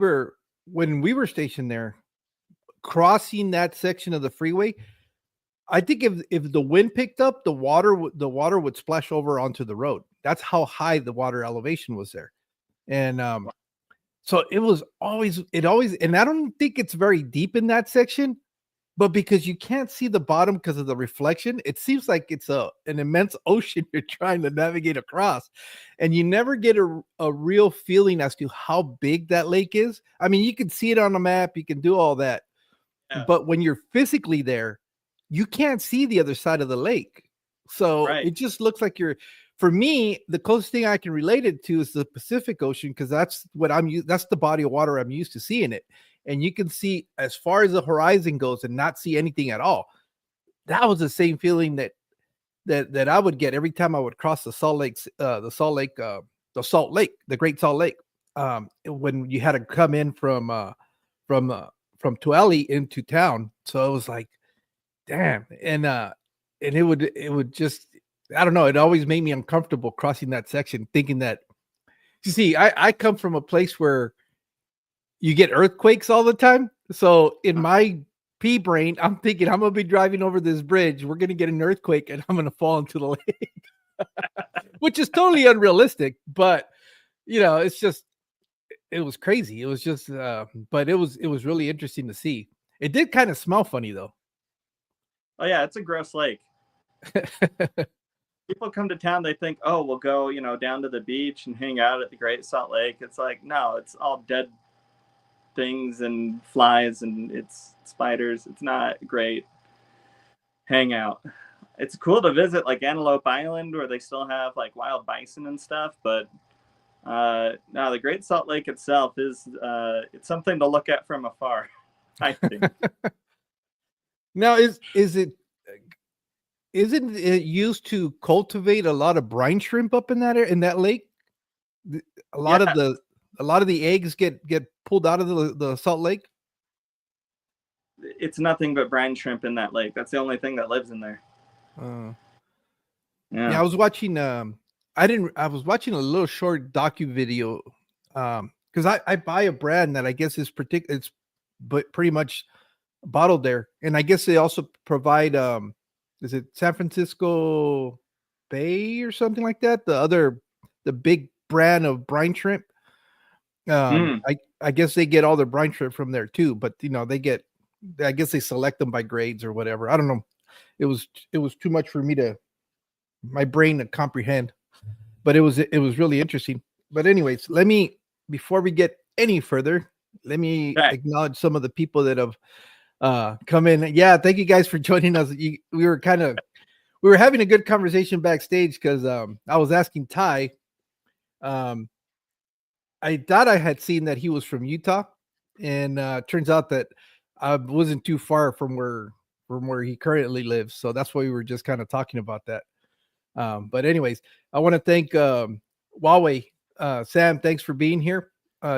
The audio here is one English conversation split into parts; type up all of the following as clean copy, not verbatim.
Where when we were stationed there, crossing that section of the freeway, I think if the wind picked up, the water would splash over onto the road. That's how high the water elevation was there. And so it always, and I don't think it's very deep in that section, but because you can't see the bottom because of the reflection, it seems like it's an immense ocean you're trying to navigate across, and you never get a real feeling as to how big that lake is. I mean, you can see it on the map, you can do all that, but when you're physically there, you can't see the other side of the lake. So it just looks like for me, the closest thing I can relate it to is the Pacific Ocean, because that's that's the body of water I'm used to seeing it. And you can see as far as the horizon goes and not see anything at all. That was the same feeling that I would get every time I would cross the Great Salt Lake. When you had to come in from Tuali into town. So it was like, damn. And it would just, I don't know, it always made me uncomfortable crossing that section, thinking that, you see, I come from a place where you get earthquakes all the time. So in my pea brain, I'm thinking I'm going to be driving over this bridge. We're going to get an earthquake and I'm going to fall into the lake, which is totally unrealistic. But, it was crazy. It was just, but it was really interesting to see. It did kind of smell funny though. Oh yeah. It's a gross lake. People come to town, they think, oh, we'll go, down to the beach and hang out at the Great Salt Lake. It's like, no, it's all dead things and flies and it's spiders. It's not great hangout. It's cool to visit like Antelope Island where they still have like wild bison and stuff, but no, the Great Salt Lake itself is it's something to look at from afar, I think. Now isn't it used to cultivate a lot of brine shrimp up in that lake? A lot of the eggs get pulled out of the Salt Lake. It's nothing but brine shrimp in that lake. That's the only thing that lives in there. Yeah, I was watching. I was watching a little short docu video because I buy a brand that I guess is it's but pretty much bottled there, and I guess they also provide is it San Francisco Bay or something like that? The big brand of brine shrimp. I guess they get all their brine shrimp from there too, but I guess they select them by grades or whatever. I don't know. It was too much for my brain to comprehend, but it was really interesting. But anyways, before we get any further, let me acknowledge some of the people that have come in. Yeah, thank you guys for joining us. We were having a good conversation backstage because I was asking Ty. I thought I had seen that he was from Utah, and turns out that I wasn't too far from where he currently lives. So that's why we were just kind of talking about that. But anyways, I want to thank Huawei. Sam, thanks for being here.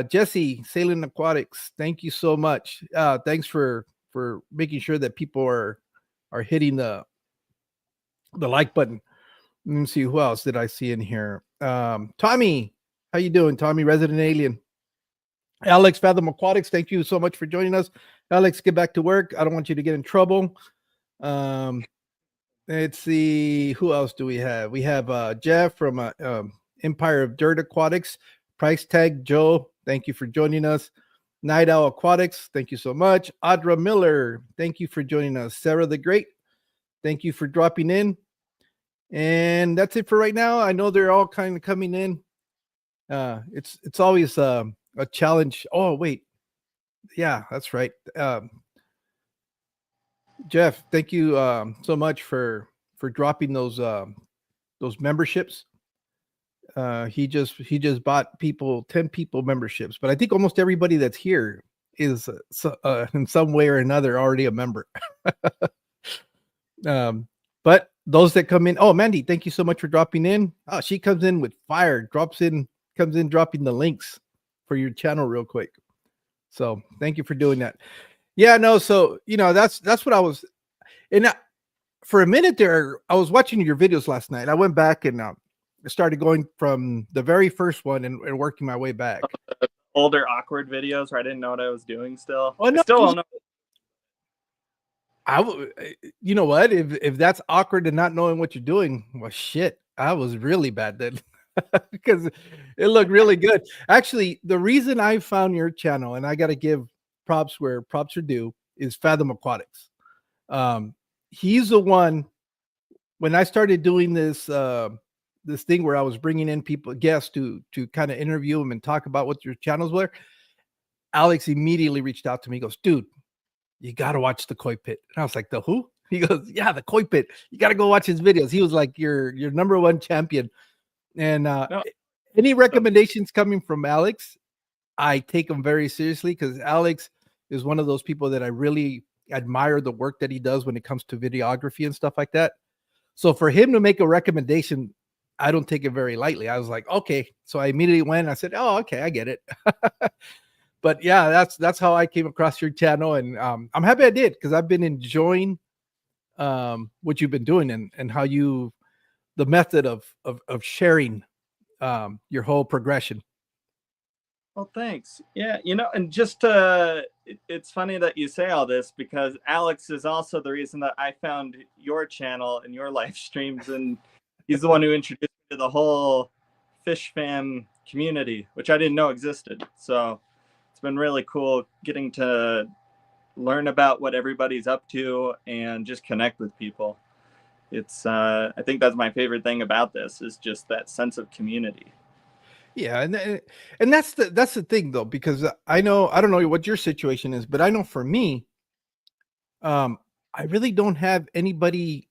Jesse, Salient Aquatics, thank you so much. Thanks for making sure that people are hitting the like button. Let me see, who else did I see in here? Tommy, how you doing, Tommy, Resident Alien? Alex, Fathom Aquatics, thank you so much for joining us. Alex, get back to work. I don't want you to get in trouble. Let's see, who else do we have? We have Jeff from Empire of Dirt Aquatics. Price Tag Joe, thank you for joining us. Night Owl Aquatics, thank you so much. Audra Miller, thank you for joining us. Sarah the Great, thank you for dropping in. And that's it for right now. I know they're all kind of coming in. It's always a challenge. Oh, wait. Yeah, that's right. Jeff, thank you so much for dropping those memberships. He just bought 10 people memberships, but I think almost everybody that's here is in some way or another already a member. But those that come in, oh, Mandy, thank you so much for dropping in. Oh, she comes in with fire, comes in dropping the links for your channel real quick. So thank you for doing that. Yeah, no, so that's what I was, and for a minute there, I was watching your videos last night. I went back and started going from the very first one and working my way back. older awkward videos where I didn't know what I was doing. Still, Oh I no, still don't know. I would. You know what? If that's awkward and not knowing what you're doing, well, shit, I was really bad then because it looked really good. Actually, the reason I found your channel, and I got to give props where props are due, is Fathom Aquatics. Um, he's the one when I started doing this thing where I was bringing in people guests to kind of interview them and talk about what your channels were. Alex immediately reached out to me. He goes, dude, you got to watch the Koi Pit. And I was like, the who? He goes, yeah, the Koi Pit. You got to go watch his videos. He was like your number one champion. And No, any recommendations coming from Alex, I take them very seriously because Alex is one of those people that I really admire the work that he does when it comes to videography and stuff like that. So for him to make a recommendation, I don't take it very lightly. I was like, okay. So I immediately went. I said, oh, okay, I get it. But yeah, that's how I came across your channel, and I'm happy I did because I've been enjoying what you've been doing and how you the method of sharing your whole progression. well, thanks. Yeah, and just it's funny that you say all this because Alex is also the reason that I found your channel and your live streams, and he's the one who introduced me to the whole fish fam community, which I didn't know existed. So it's been really cool getting to learn about what everybody's up to and just connect with people. It's I think that's my favorite thing about this is just that sense of community. Yeah, and that's the thing though, because I know I don't know what your situation is, but I know for me, I really don't have anybody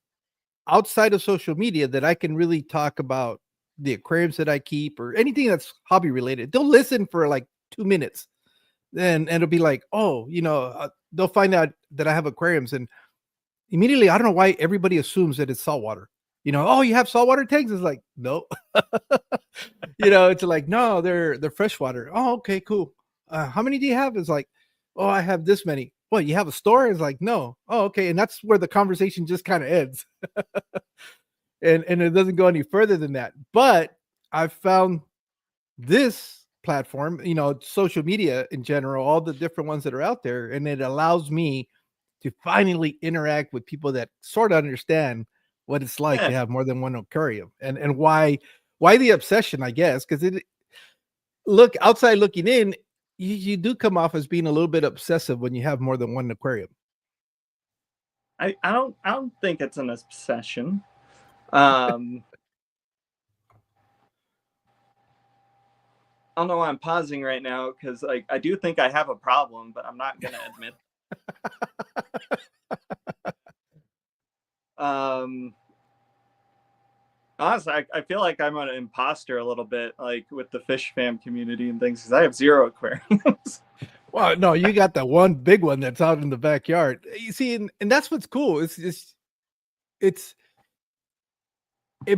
outside of social media that I can really talk about the aquariums that I keep or anything that's hobby related. They'll listen for like 2 minutes, then and it'll be like, oh, they'll find out that I have aquariums, and immediately I don't know why everybody assumes that it's saltwater. Oh, you have saltwater tanks? It's like, no. It's like, no, they're freshwater. Oh, okay, cool. How many do you have? It's like, oh, I have this many. What, you have a store? It's like, no. Oh, okay. And that's where the conversation just kind of ends. And it doesn't go any further than that. But I've found this platform, social media in general, all the different ones that are out there, and it allows me to finally interact with people that sort of understand what it's like Yeah, to have more than one aquarium and why the obsession, I guess, because it look outside looking in, you do come off as being a little bit obsessive when you have more than one aquarium. I don't think it's an obsession. Um, I don't know why I'm pausing right now because like I do think I have a problem, but I'm not gonna admit. Um, Honestly, I feel like I'm an imposter a little bit, like with the fish fam community and things, because I have zero aquariums. Well, no, you got that one big one that's out in the backyard. You see, and that's what's cool. It's it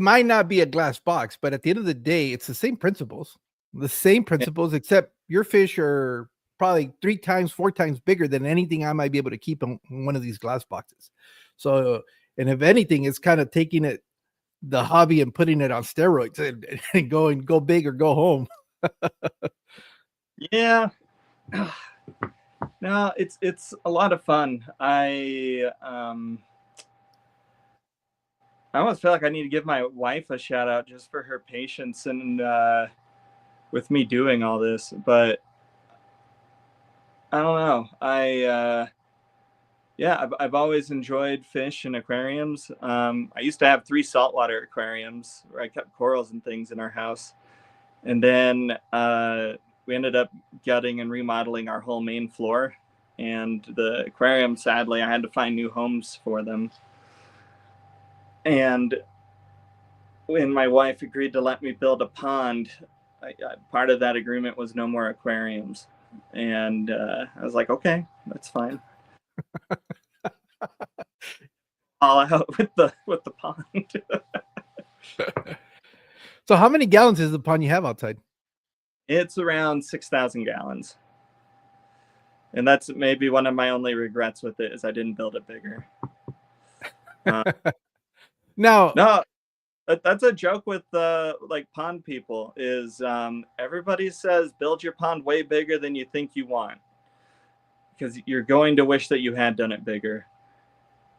might not be a glass box, but at the end of the day, it's the same Yeah, principles, except your fish are probably 3 times, 4 times bigger than anything I might be able to keep in one of these glass boxes. So, and if anything, it's kind of taking it the hobby and putting it on steroids and go big or go home. yeah. No, it's a lot of fun. I almost feel like I need to give my wife a shout out just for her patience and with me doing all this. But I don't know. Yeah, I've always enjoyed fish and aquariums. I used to have 3 saltwater aquariums where I kept corals and things in our house, and then we ended up gutting and remodeling our whole main floor. And the aquarium, sadly, I had to find new homes for them. And when my wife agreed to let me build a pond, part of that agreement was no more aquariums. And I was like, okay, that's fine. All out with the pond. So, how many gallons is the pond you have outside? It's around 6,000 gallons. And that's maybe one of my only regrets with it is I didn't build it bigger. Uh, Now, no, That's a joke with like pond people is everybody says build your pond way bigger than you think you want because you're going to wish that you had done it bigger.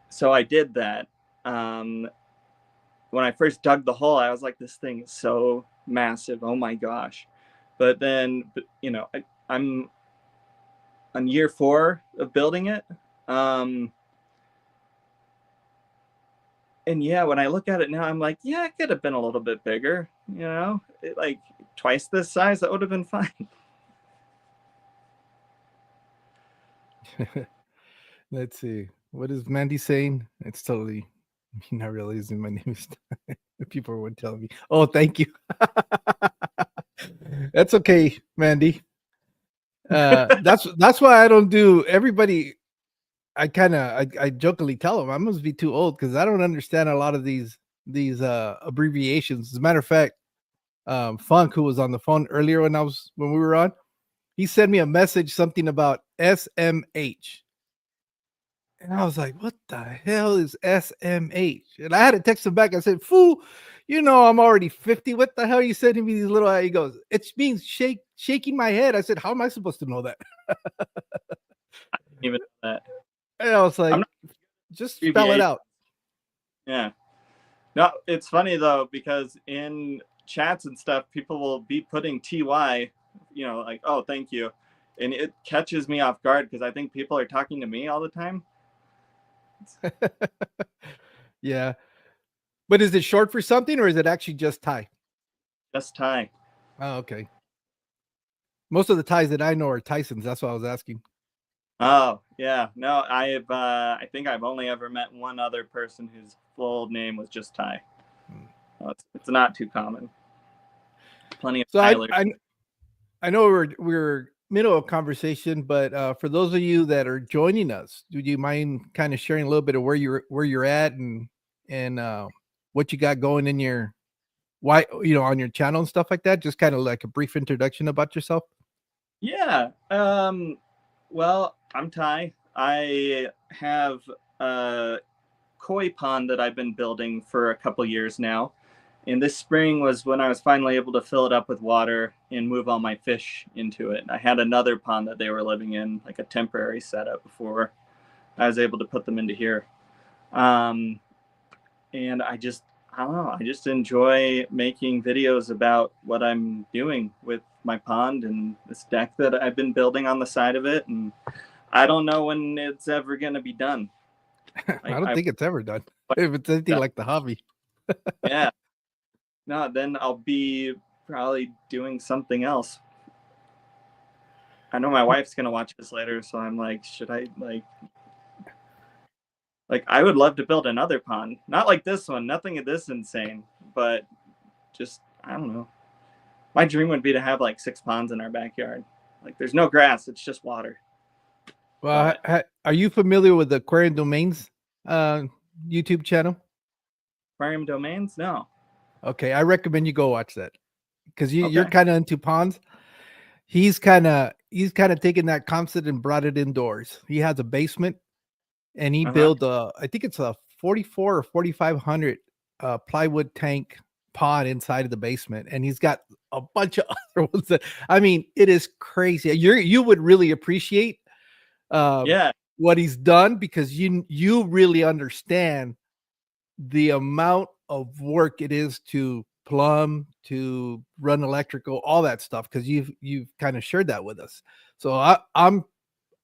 So I did that. Um, when I first dug the hole, I was like, this thing is so massive. Oh my gosh. But then, I'm on year 4 of building it. And yeah, when I look at it now, I'm like, yeah, it could have been a little bit bigger, like twice this size, that would have been fine. Let's see. What is Mandy saying? It's totally me not realizing my name is people would tell me. Oh, thank you. That's okay, Mandy. That's why I don't do everybody. I jokingly tell them I must be too old because I don't understand a lot of these abbreviations. As a matter of fact, Funk, who was on the phone earlier when we were on, he sent me a message something about SMH. And I was like, what the hell is SMH? And I had to text him back. I said, fool, I'm already 50. What the hell are you sending me these little? He goes, it means shaking my head. I said, how am I supposed to know that? Even that. And I was like, I'm not just spell it out. Yeah. No, it's funny though, because in chats and stuff, people will be putting TY, like, oh, thank you. And it catches me off guard because I think people are talking to me all the time. Yeah. But is it short for something or is it actually just Thai? Just Thai. Oh, okay. Most of the Thais that I know are Tysons. That's what I was asking. Oh, yeah. No, I think I've only ever met one other person whose full name was just Thai. It's not too common. Plenty of Tylers. I know we're middle of conversation, but for those of you that are joining us, would you mind kind of sharing a little bit of where you're at and what you got going in your on your channel and stuff like that? Just kind of like a brief introduction about yourself. Yeah. Well, I'm Ty. I have a koi pond that I've been building for a couple years now. And this spring was when I was finally able to fill it up with water and move all my fish into it. I had another pond that they were living in, like a temporary setup, before I was able to put them into here. And I don't know, I just enjoy making videos about what I'm doing with my pond and this deck that I've been building on the side of it. And I don't know when it's ever going to be done. I don't think it's ever done. If it's anything like the hobby. Yeah. No, then I'll be probably doing something else. I know my wife's going to watch this later, so I'm like, should I I would love to build another pond. Not like this one, nothing of this insane, but just, I don't know. My dream would be to have like 6 ponds in our backyard. Like there's no grass, it's just water. Well, are you familiar with the Aquarium Domains YouTube channel? Aquarium Domains? No. Okay, I recommend you go watch that because you're kind of into ponds. He's kind of taken that concept and brought it indoors. He has a basement, and he built I think it's a 44 or 4500 plywood tank pond inside of the basement, and he's got a bunch of other ones that it is crazy. You would really appreciate what he's done because you really understand the amount of work it is to plumb, to run electrical, all that stuff, because you've kind of shared that with us. So I'm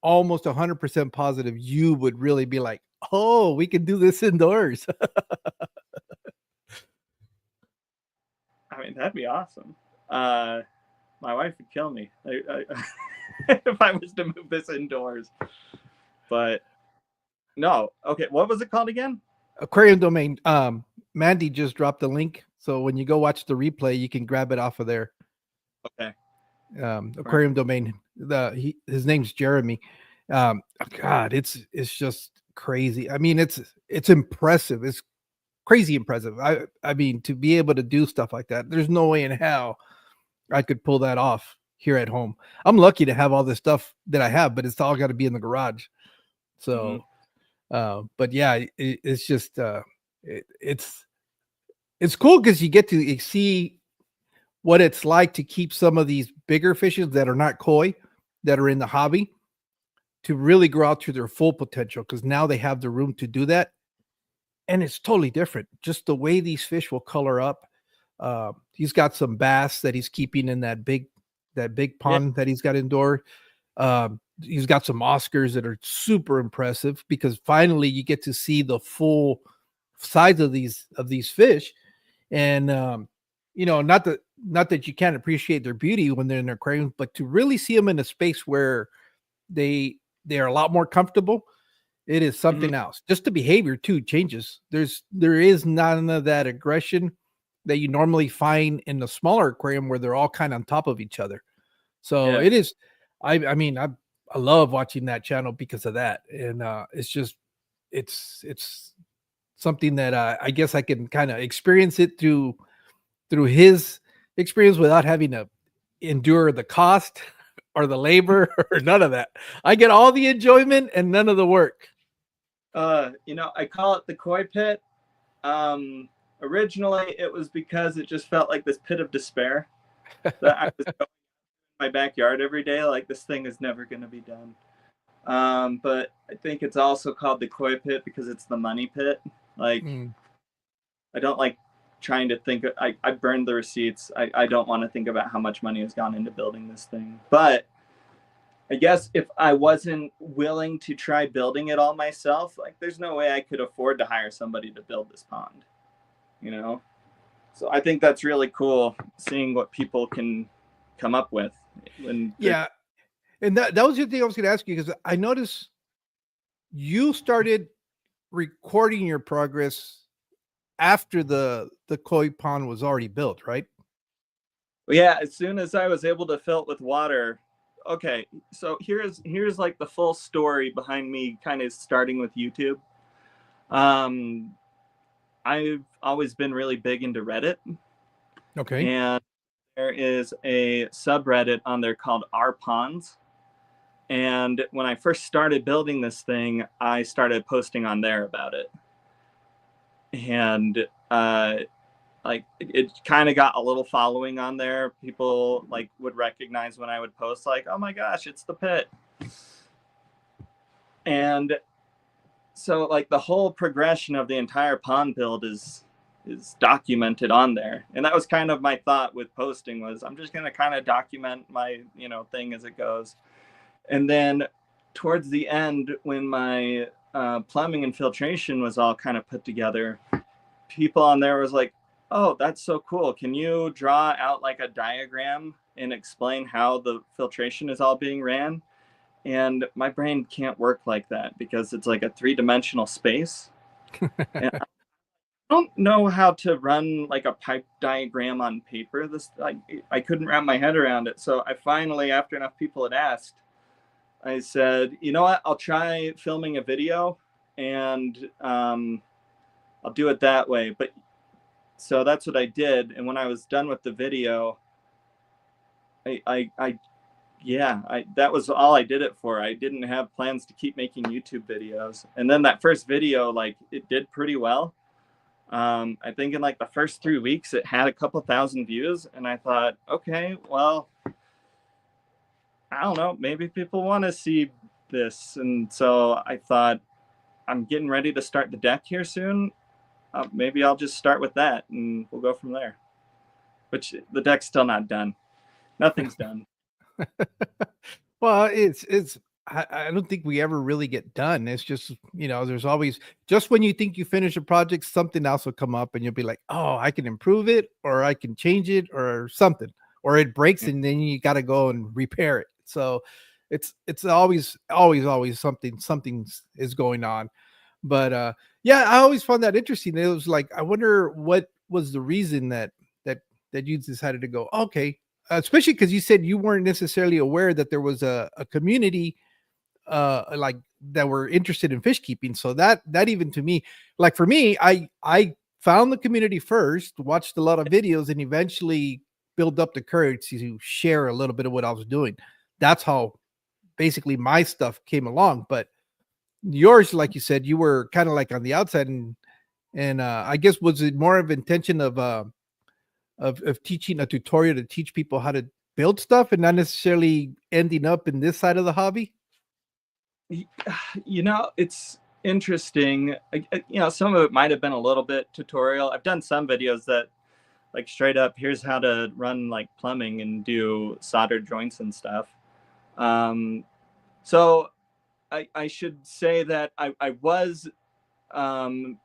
almost 100% positive you would really be like, oh, we can do this indoors. That'd be awesome. My wife would kill me if I was to move this indoors. But no. Okay, what was it called again? Aquarium Domain. Mandy just dropped the link, so when you go watch the replay, you can grab it off of there. Okay. Aquarium Domain. His name's Jeremy. God, it's just crazy. It's impressive. It's crazy impressive. I mean, to be able to do stuff like that, there's no way in hell I could pull that off here at home. I'm lucky to have all this stuff that I have, but it's all got to be in the garage. So, but yeah, it's just it's It's cool because you get to see what it's like to keep some of these bigger fishes that are not koi, that are in the hobby, to really grow out to their full potential, because now they have the room to do that. And it's totally different. Just the way these fish will color up. He's got some bass that he's keeping in that big Yeah. pond that he's got indoor. He's got some Oscars that are super impressive, because finally you get to see the full size of these fish. And not that you can't appreciate their beauty when they're in their aquariums, but to really see them in a space where they are a lot more comfortable, it is Mhm. something else. Just the behavior too changes. There is none of that aggression that you normally find in the smaller aquarium, where they're all kind of on top of each other. So Yeah. it is. I mean, I love watching that channel because of that, and it's just it's something that I guess I can kind of experience it through his experience without having to endure the cost or the labor or none of that. I get all the enjoyment and none of the work. I call it the koi pit. Originally, it was because it just felt like this pit of despair that I was going in my backyard every day. Like, this thing is never going to be done. But I think it's also called the koi pit because it's the money pit. Like, I don't like trying to think. I burned the receipts. I don't want to think about how much money has gone into building this thing. But I guess if I wasn't willing to try building it all myself, like, there's no way I could afford to hire somebody to build this pond, you know? So I think that's really cool, seeing what people can come up with. Yeah. And that was the thing I was going to ask you, because I noticed you started recording your progress after the koi pond was already built, right? Yeah, as soon as I was able to fill it with water. Okay, so here's like the full story behind me kind of starting with YouTube. Um, I've always been really big into Reddit, Okay. and there is a subreddit on there called R Ponds. And when I first started building this thing, I started posting on there about it. And like, it kind of got a little following on there. People like would recognize when I would post, like, oh my gosh, it's the pit. And so, like, the whole progression of the entire pond build is documented on there. And that was kind of my thought with posting, was I'm just going to kind of document my thing as it goes. And then towards the end, when my plumbing and filtration was all kind of put together, people on there was like, oh, that's so cool, can you draw out like a diagram and explain how the filtration is all being ran? And my brain can't work like that, because it's like a three-dimensional space. And I don't know how to run like a pipe diagram on paper. I couldn't wrap my head around it. So I finally, after enough people had asked, I said, you know what, I'll try filming a video, and I'll do it that way. But so that's what I did. And when I was done with the video, that was all I did it for. I didn't have plans to keep making YouTube videos. And then that first video, like, it did pretty well. I think in like the first 3 weeks, it had a couple thousand views. And I thought, okay, well, I don't know, maybe people want to see this. And so I thought, I'm getting ready to start the deck here soon. Maybe I'll just start with that and we'll go from there. Which, the deck's still not done. Nothing's done. Well, it's I don't think we ever really get done. It's just, there's always, just when you think you finish a project, something else will come up and you'll be like, oh, I can improve it, or I can change it, or something, or it breaks and then you got to go and repair it. So it's always something is going on. But yeah, I always found that interesting. It was like, I wonder what was the reason that you decided to go, okay, especially because you said you weren't necessarily aware that there was a community like that were interested in fish keeping. So that even to me, like, for me, I found the community first, watched a lot of videos, and eventually build up the courage to share a little bit of what I was doing. That's how basically my stuff came along. But yours, like you said, you were kind of like on the outside, and And I guess was it more of intention of teaching a tutorial to teach people how to build stuff and not necessarily ending up in this side of the hobby? You know, it's interesting. You know, some of it might have been a little bit tutorial. I've done some videos that like straight up, here's how to run like plumbing and do soldered joints and stuff. Um, so I should say that I was um,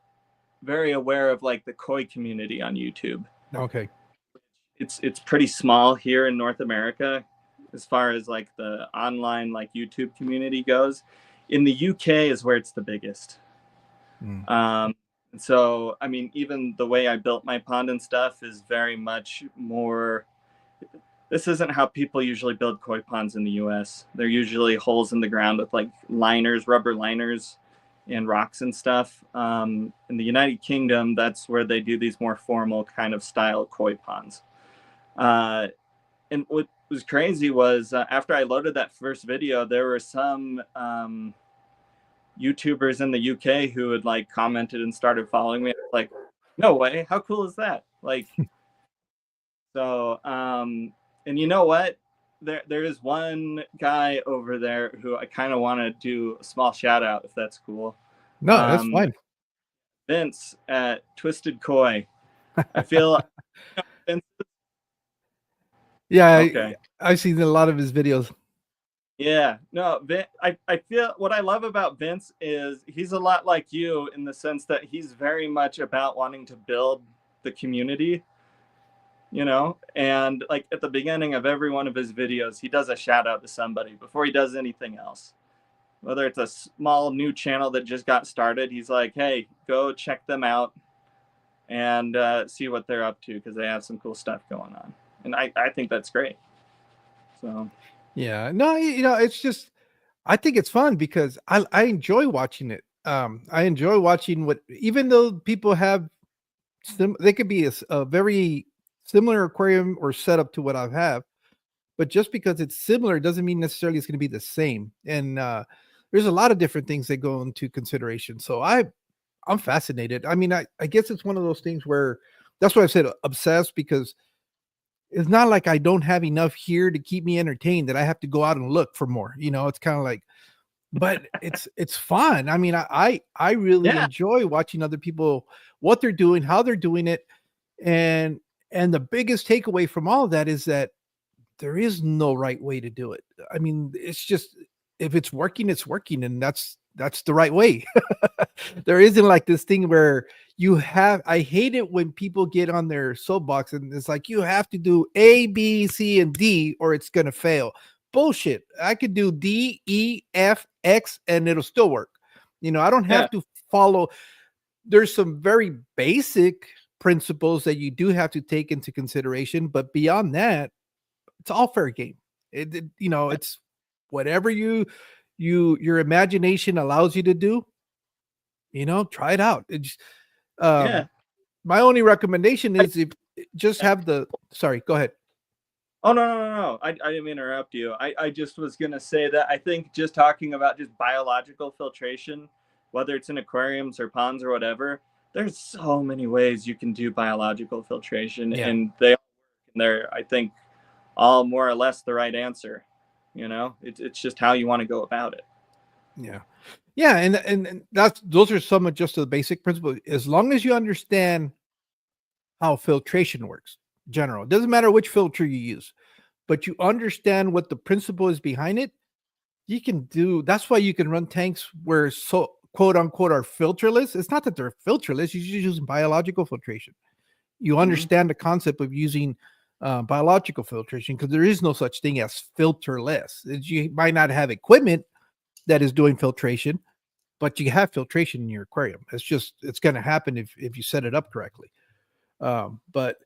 very aware of like the koi community on YouTube. Okay. It's pretty small here in North America as far as like the online like YouTube community goes. In the UK is where it's the biggest. Mm. So I mean, even the way I built my pond and stuff is very much more. This isn't how people usually build koi ponds in the US. They're usually holes in the ground with like liners, rubber liners, and rocks and stuff. In the United Kingdom, that's where they do these more formal kind of style koi ponds. Uh, and what was crazy was after I loaded that first video, there were some YouTubers in the UK who had like commented and started following me. Like, no way, how cool is that? Like, so, and you know what? There is one guy over there who I kind of want to do a small shout out if that's cool. No, that's fine. Vince at Twisted Koi. I feel Vince, Yeah, okay. I've seen a lot of his videos. Yeah, no, I feel what I love about Vince is he's a lot like you in the sense that he's very much about wanting to build the community, you know, and like at the beginning of every one of his videos, he does a shout out to somebody before he does anything else. Whether it's a small new channel that just got started, he's like, hey, go check them out and see what they're up to because they have some cool stuff going on. And I think that's great. So Yeah, no, it's just I think it's fun because I enjoy watching it. I enjoy watching what even though people have they could be a very similar aquarium or setup to what I have, but just because it's similar doesn't mean necessarily it's going to be the same. And there's a lot of different things that go into consideration. So I'm fascinated. I mean, I guess it's one of those things where that's why I said obsessed because it's not like I don't have enough here to keep me entertained that I have to go out and look for more. It's kind of like, but it's fun. I mean, I really yeah, enjoy watching other people what they're doing, how they're doing it, and the biggest takeaway from all of that is that there is no right way to do it. I mean, it's just if it's working, it's working, and that's the right way. There isn't like this thing where I hate it when people get on their soapbox and it's like you have to do A, B, C, and D or it's gonna fail. Bullshit. I could do D, E, F, X, and it'll still work. I don't yeah, have to follow. There's some very basic principles that you do have to take into consideration, but beyond that, it's all fair game. It's whatever your imagination allows you to do, try it out. yeah. My only recommendation is if just have sorry, go ahead. Oh no. I didn't interrupt you. I just was gonna say that I think just talking about just biological filtration, whether it's in aquariums or ponds or whatever, there's so many ways you can do biological filtration, Yeah. and they're I think all more or less the right answer. It's just how you want to go about it. Yeah. Yeah, and those are some of just the basic principles. As long as you understand how filtration works, general, it doesn't matter which filter you use, but you understand what the principle is behind it, you can do that's why you can run tanks where so quote unquote are filterless. It's not that they're filterless, you're just using biological filtration. You Mm-hmm. understand the concept of using biological filtration because there is no such thing as filterless. You might not have equipment that is doing filtration, but you have filtration in your aquarium. It's going to happen if you set it up correctly. But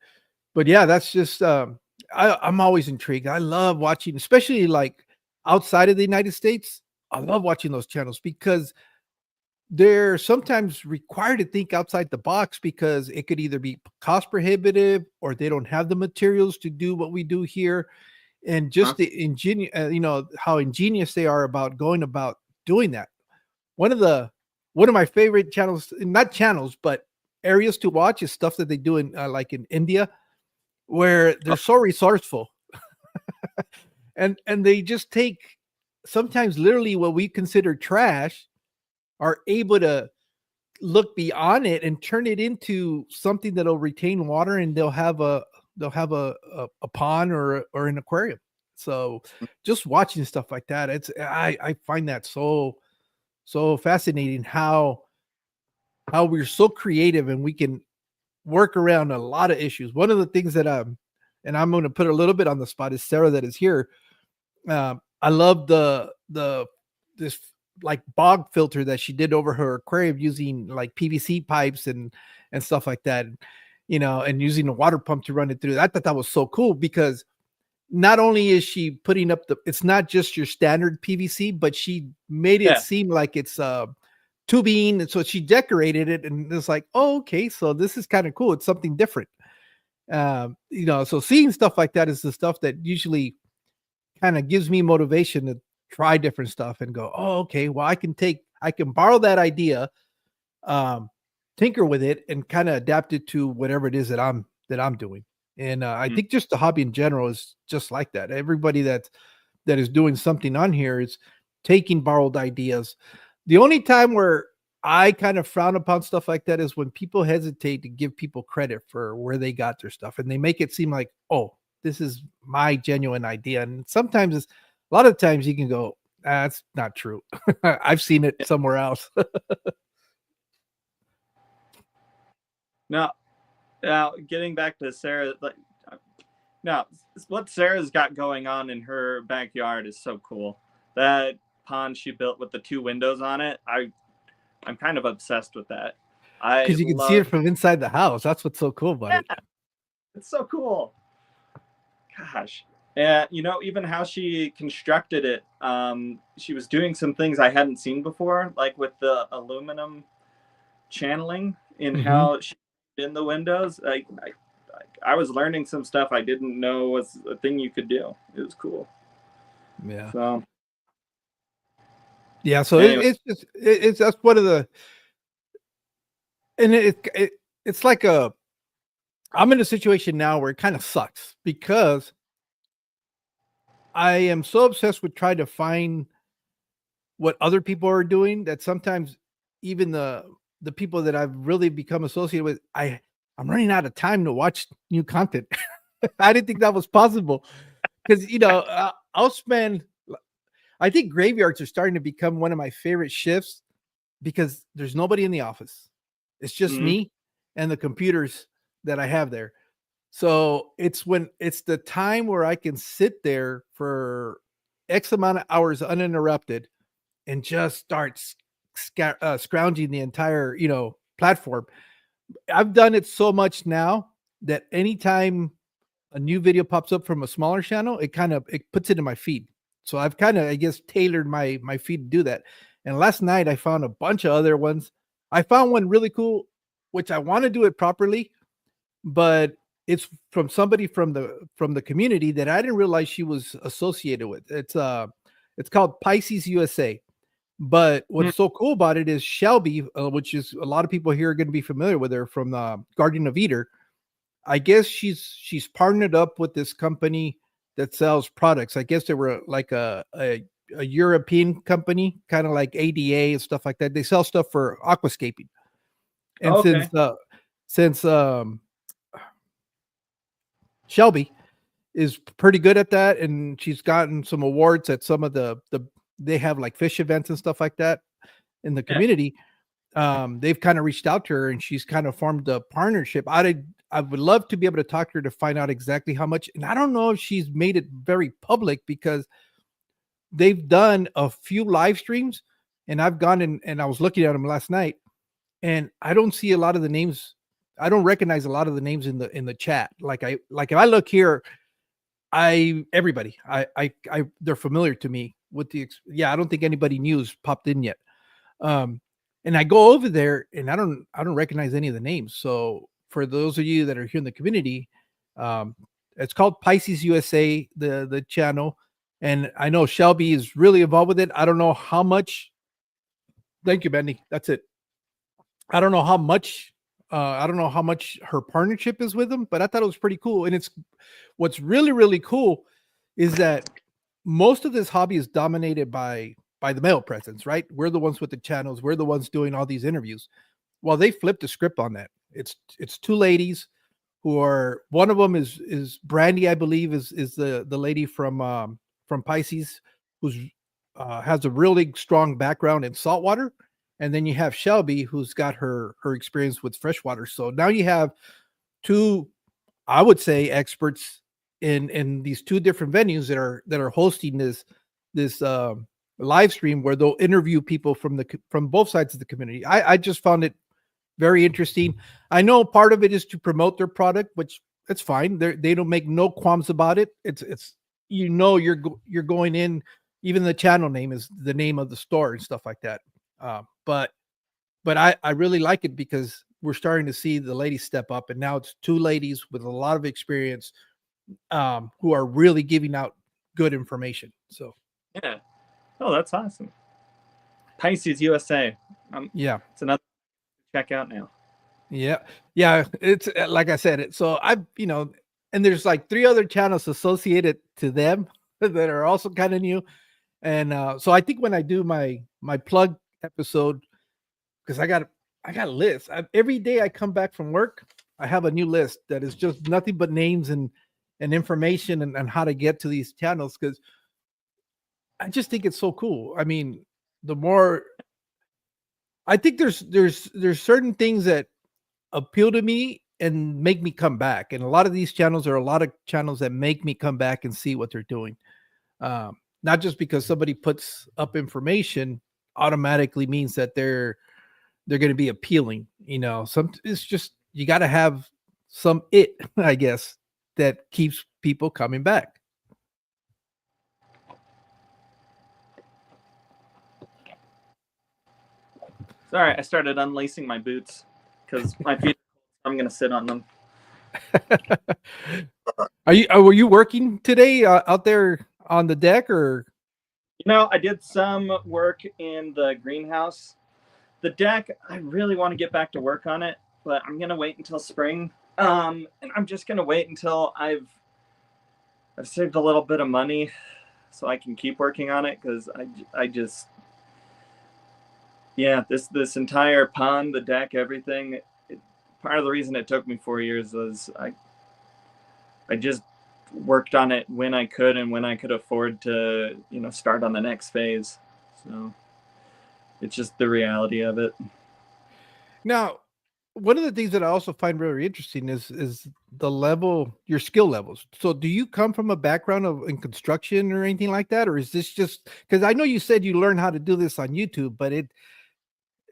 yeah, that's just I'm always intrigued. I love watching, especially like outside of the United States. I love watching those channels because they're sometimes required to think outside the box because it could either be cost prohibitive or they don't have the materials to do what we do here. And Huh? just the how ingenious they are about going about doing that. One of my favorite channels, not channels, but areas to watch is stuff that they do in like in India, where they're so resourceful, and they just take sometimes literally what we consider trash, are able to look beyond it and turn it into something that'll retain water, and they'll have a pond or an aquarium. So just watching stuff like that, I find that so fascinating how we're so creative and we can work around a lot of issues. One of the things that and I'm going to put a little bit on the spot is Sarah that is here. I love this like bog filter that she did over her aquarium using like PVC pipes and stuff like that, and using a water pump to run it through. I thought that was so cool because not only is she putting up it's not just your standard PVC, but she made it seem like it's tubing, and so she decorated it, and it's like, oh, okay, so this is kind of cool. It's something different. So seeing stuff like that is the stuff that usually kind of gives me motivation to try different stuff and go, oh, okay, well, I can borrow that idea, tinker with it, and kind of adapt it to whatever it is that I'm doing. And I think just the hobby in general is just like that. Everybody that is doing something on here is taking borrowed ideas. The only time where I kind of frown upon stuff like that is when people hesitate to give people credit for where they got their stuff, and they make it seem like, oh, this is my genuine idea. And sometimes a lot of times you can go, that's not true. I've seen it somewhere else. Now, getting back to Sarah, now what Sarah's got going on in her backyard is so cool. That pond she built with the 2 windows on it, I'm kind of obsessed with that. Because you can see it from inside the house. That's what's so cool about it. It's so cool. Gosh. And even how she constructed it, she was doing some things I hadn't seen before, like with the aluminum channeling in how she in the windows. I was learning some stuff I didn't know was a thing you could do. It was cool. Yeah. So anyway. It's that's one of the, and it's like I'm in a situation now where it kind of sucks because I am so obsessed with trying to find what other people are doing that sometimes even the people that I've really become associated with, I'm running out of time to watch new content. I didn't think that was possible because, I'll spend, I think graveyards are starting to become one of my favorite shifts because there's nobody in the office. It's just me and the computers that I have there. So it's the time where I can sit there for X amount of hours uninterrupted and just start scrounging the entire, platform. I've done it so much now that anytime a new video pops up from a smaller channel, it puts it in my feed. So I've kind of, I guess, tailored my feed to do that. And last night I found a bunch of other ones. I found one really cool, which I want to do it properly, but it's from somebody from the community that I didn't realize she was associated with. It's called Pisces USA. But what's so cool about it is Shelby, which is a lot of people here are going to be familiar with her from Guardian of Eder. I guess she's partnered up with this company that sells products. I guess they were like a European company, kind of like ADA and stuff like that. They sell stuff for aquascaping. And since Shelby is pretty good at that, and she's gotten some awards at some of the they have like fish events and stuff like that in the community. They've kind of reached out to her, and she's kind of formed a partnership. I would love to be able to talk to her to find out exactly how much. And I don't know if she's made it very public because they've done a few live streams, and I've gone in and I was looking at them last night, and I don't see a lot of the names. I don't recognize a lot of the names in the chat. Like if I look here, everybody they're familiar to me with I don't think anybody new's popped in yet. And I go over there and I don't recognize any of the names. So for those of you that are here in the community, it's called Pisces USA, the channel. And I know Shelby is really involved with it. I don't know how much. Thank you, Benny. That's it. I don't know how much I don't know how much her partnership is with them, but I thought it was pretty cool. And it's what's really, really cool is that most of this hobby is dominated by the male presence, right? We're the ones with the channels, we're the ones doing all these interviews. Well, they flipped the script on that. It's two ladies who are, one of them is Brandy, I believe, is the lady from Pisces, who's has a really strong background in saltwater, and then you have Shelby, who's got her experience with freshwater. So now you have two, I would say, experts in these two different venues that are hosting this live stream where they'll interview people from both sides of the community. I just found it very interesting. I know part of it is to promote their product, which that's fine. They don't make no qualms about it. It's you're going in. Even the channel name is the name of the store and stuff like that. But I really like it because we're starting to see the ladies step up, and now it's two ladies with a lot of experience who are really giving out good information. So Yeah. Oh, that's awesome. Pisces USA. yeah. It's another check out now. Yeah. It's like I said. So I've and there's like three other channels associated to them that are also kind of new. And so I think when I do my plug episode, because I got a list. Every day I come back from work, I have a new list that is just nothing but names and information and how to get to these channels, because I just think it's so cool. I mean, the more I think there's certain things that appeal to me and make me come back, and a lot of these channels are a lot of channels that make me come back and see what they're doing. Not just because somebody puts up information automatically means that they're going to be appealing. Some it's just you got to have some I guess, that keeps people coming back. Sorry, I started unlacing my boots because my feet. I'm gonna sit on them. Were you working today out there on the deck, or? I did some work in the greenhouse. The deck, I really want to get back to work on it, but I'm gonna wait until spring. And I'm just gonna wait until I've saved a little bit of money so I can keep working on it, because I just this entire pond, the deck, everything. Part of the reason it took me 4 years was I just worked on it when I could and when I could afford to start on the next phase. So it's just the reality of it. Now, one of the things that I also find very interesting is the level, your skill levels. So do you come from a background in construction or anything like that? Or is this just, because I know you said you learned how to do this on YouTube, but it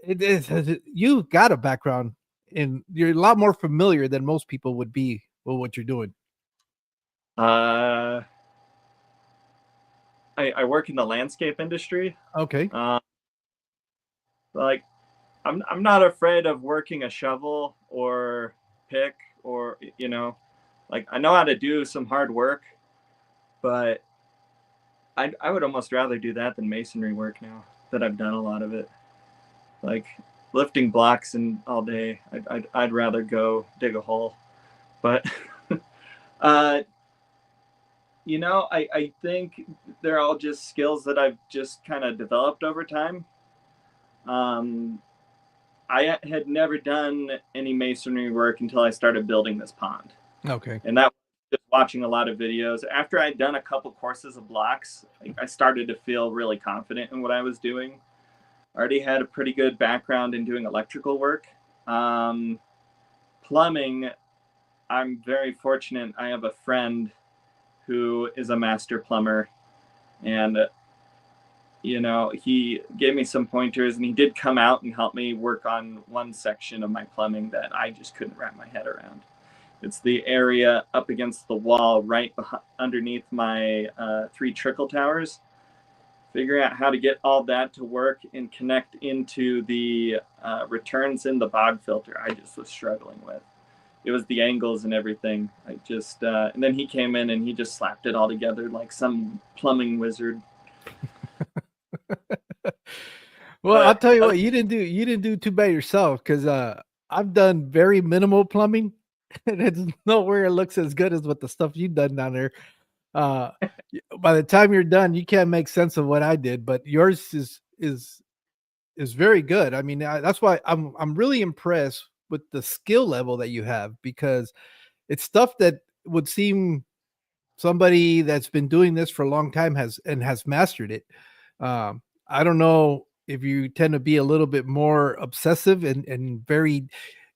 is, you got a background and you're a lot more familiar than most people would be with what you're doing. I work in the landscape industry. Okay. Like I'm not afraid of working a shovel or pick, or like I know how to do some hard work, but I would almost rather do that than masonry work now that I've done a lot of it. Like lifting blocks and all day, I'd rather go dig a hole. But I think they're all just skills that I've just kind of developed over time. I had never done any masonry work until I started building this pond. Okay. And that was just watching a lot of videos. After I'd done a couple courses of blocks, I started to feel really confident in what I was doing. I already had a pretty good background in doing electrical work. Plumbing, I'm very fortunate. I have a friend who is a master plumber, and he gave me some pointers, and he did come out and help me work on one section of my plumbing that I just couldn't wrap my head around. It's the area up against the wall right underneath my 3 trickle towers. Figuring out how to get all that to work and connect into the returns in the bog filter, I just was struggling with. It was the angles and everything. And then he came in and he just slapped it all together like some plumbing wizard. Well, I'll tell you what, you didn't do too bad yourself, because I've done very minimal plumbing, and it's nowhere it looks as good as what the stuff you've done down there. Uh, by the time you're done, you can't make sense of what I did, but yours is very good. I mean, that's why I'm really impressed with the skill level that you have because it's stuff that would seem somebody that's been doing this for a long time has mastered it. I don't know if you tend to be a little bit more obsessive and very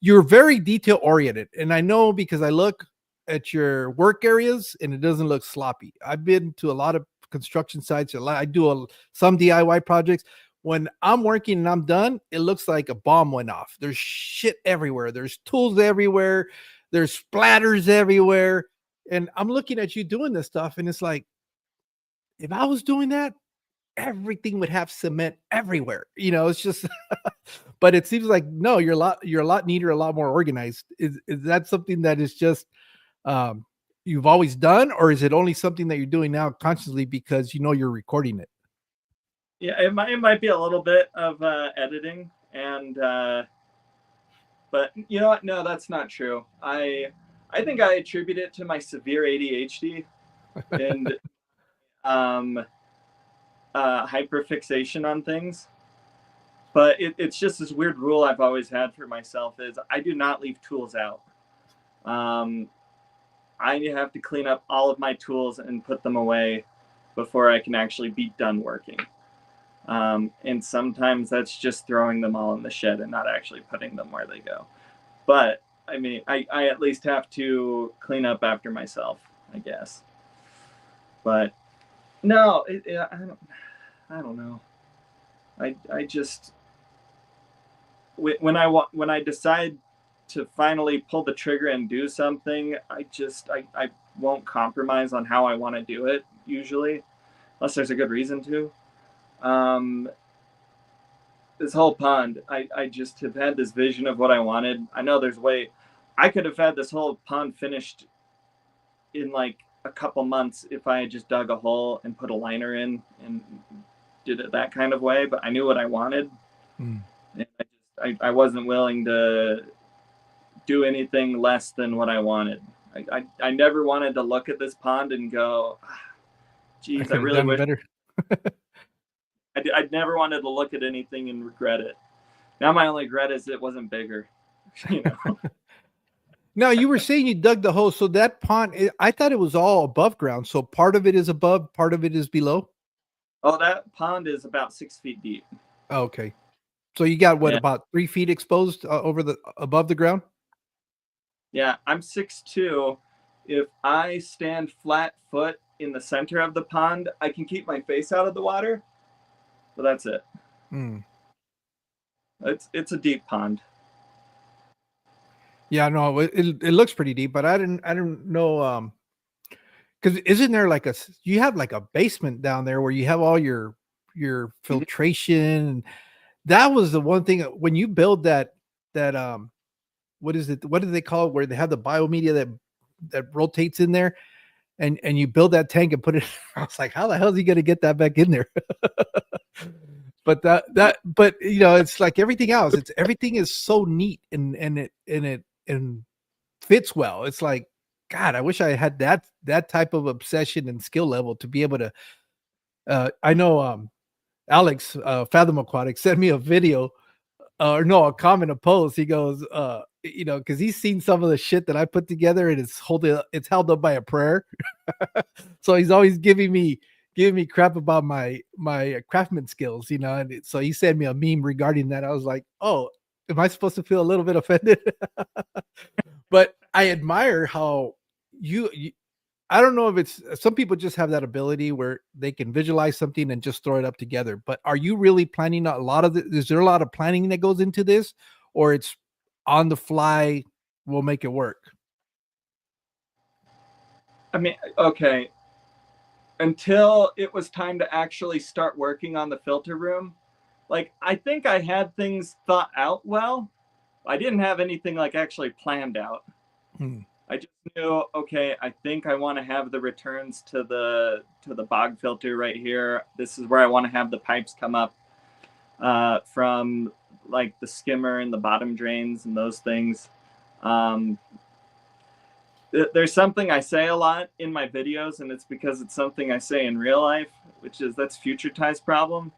you're very detail oriented. And I know because I look at your work areas and it doesn't look sloppy. I've been to a lot of construction sites. I do some DIY projects. When I'm working and I'm done, it looks like a bomb went off. There's shit everywhere. There's tools everywhere. There's splatters everywhere. And I'm looking at you doing this stuff, and it's like, if I was doing that, everything would have cement everywhere. It's just but it seems like no, you're a lot neater, a lot more organized. Is that something that is just um you've always done, or is it only something that you're doing now consciously because you're recording it? Yeah, it might be a little bit of editing, and but you know what? No, that's not true. I think I attribute it to my severe ADHD and um, hyperfixation on things. But it's just this weird rule I've always had for myself is I do not leave tools out. Um, I have to clean up all of my tools and put them away before I can actually be done working. And sometimes that's just throwing them all in the shed and not actually putting them where they go. But I mean, I at least have to clean up after myself, I guess. But no, I don't know. I just when I decide to finally pull the trigger and do something, I won't compromise on how I want to do it usually, unless there's a good reason to. Um, this whole pond, I just have had this vision of what I wanted. I know I could have had this whole pond finished in like a couple months if I had just dug a hole and put a liner in and did it that kind of way. But I knew what I wanted. Mm. And I wasn't willing to do anything less than what I wanted. I never wanted to look at this pond and go, I geez, I could have really done it wish. better. I'd never wanted to look at anything and regret it. Now my only regret is it wasn't bigger. You know. Now you were saying you dug the hole, so that pond. I thought it was all above ground. So part of it is above, part of it is below. Oh, that pond is about 6 feet deep. Oh, okay, so you got what Yeah, about 3 feet exposed over the above the ground? yeah. I'm 6'2". If I stand flat foot in the center of the pond, I can keep my face out of the water. But that's it. Mm. It's a deep pond. Yeah, no, it looks pretty deep, but I didn't know because isn't there like you have like a basement down there where you have all your Mhm. filtration. That was the one thing when you build that what is it? What do they call it? Where they have the biomedia that rotates in there, and you build that tank and put it. I was like, how the hell is he going to get that back in there? But but it's like everything else. It's everything is so neat and fits well. It's like, God, I wish I had that type of obsession and skill level to be able to. I know Alex Fathom Aquatic sent me a video or no, a comment, a post. He goes, because he's seen some of the shit that I put together, and it's held up by a prayer. So he's always giving me crap about my craftsman skills, And so he sent me a meme regarding that. I was like, oh, am I supposed to feel a little bit offended? But I admire how you I don't know if it's some people just have that ability where they can visualize something and just throw it up together. But are you really planning a lot of is there a lot of planning that goes into this, or it's on the fly, we'll make it work? I mean, okay. Until it was time to actually start working on the filter room, like I think I had things thought out well. I didn't have anything like actually planned out. Hmm. I just knew, okay, I think I want to have the returns to the bog filter right here. This is where I want to have the pipes come up from like the skimmer and the bottom drains and those things. Um, there's something I say a lot in my videos, and it's because it's something I say in real life, which is that's Future Tie's problem.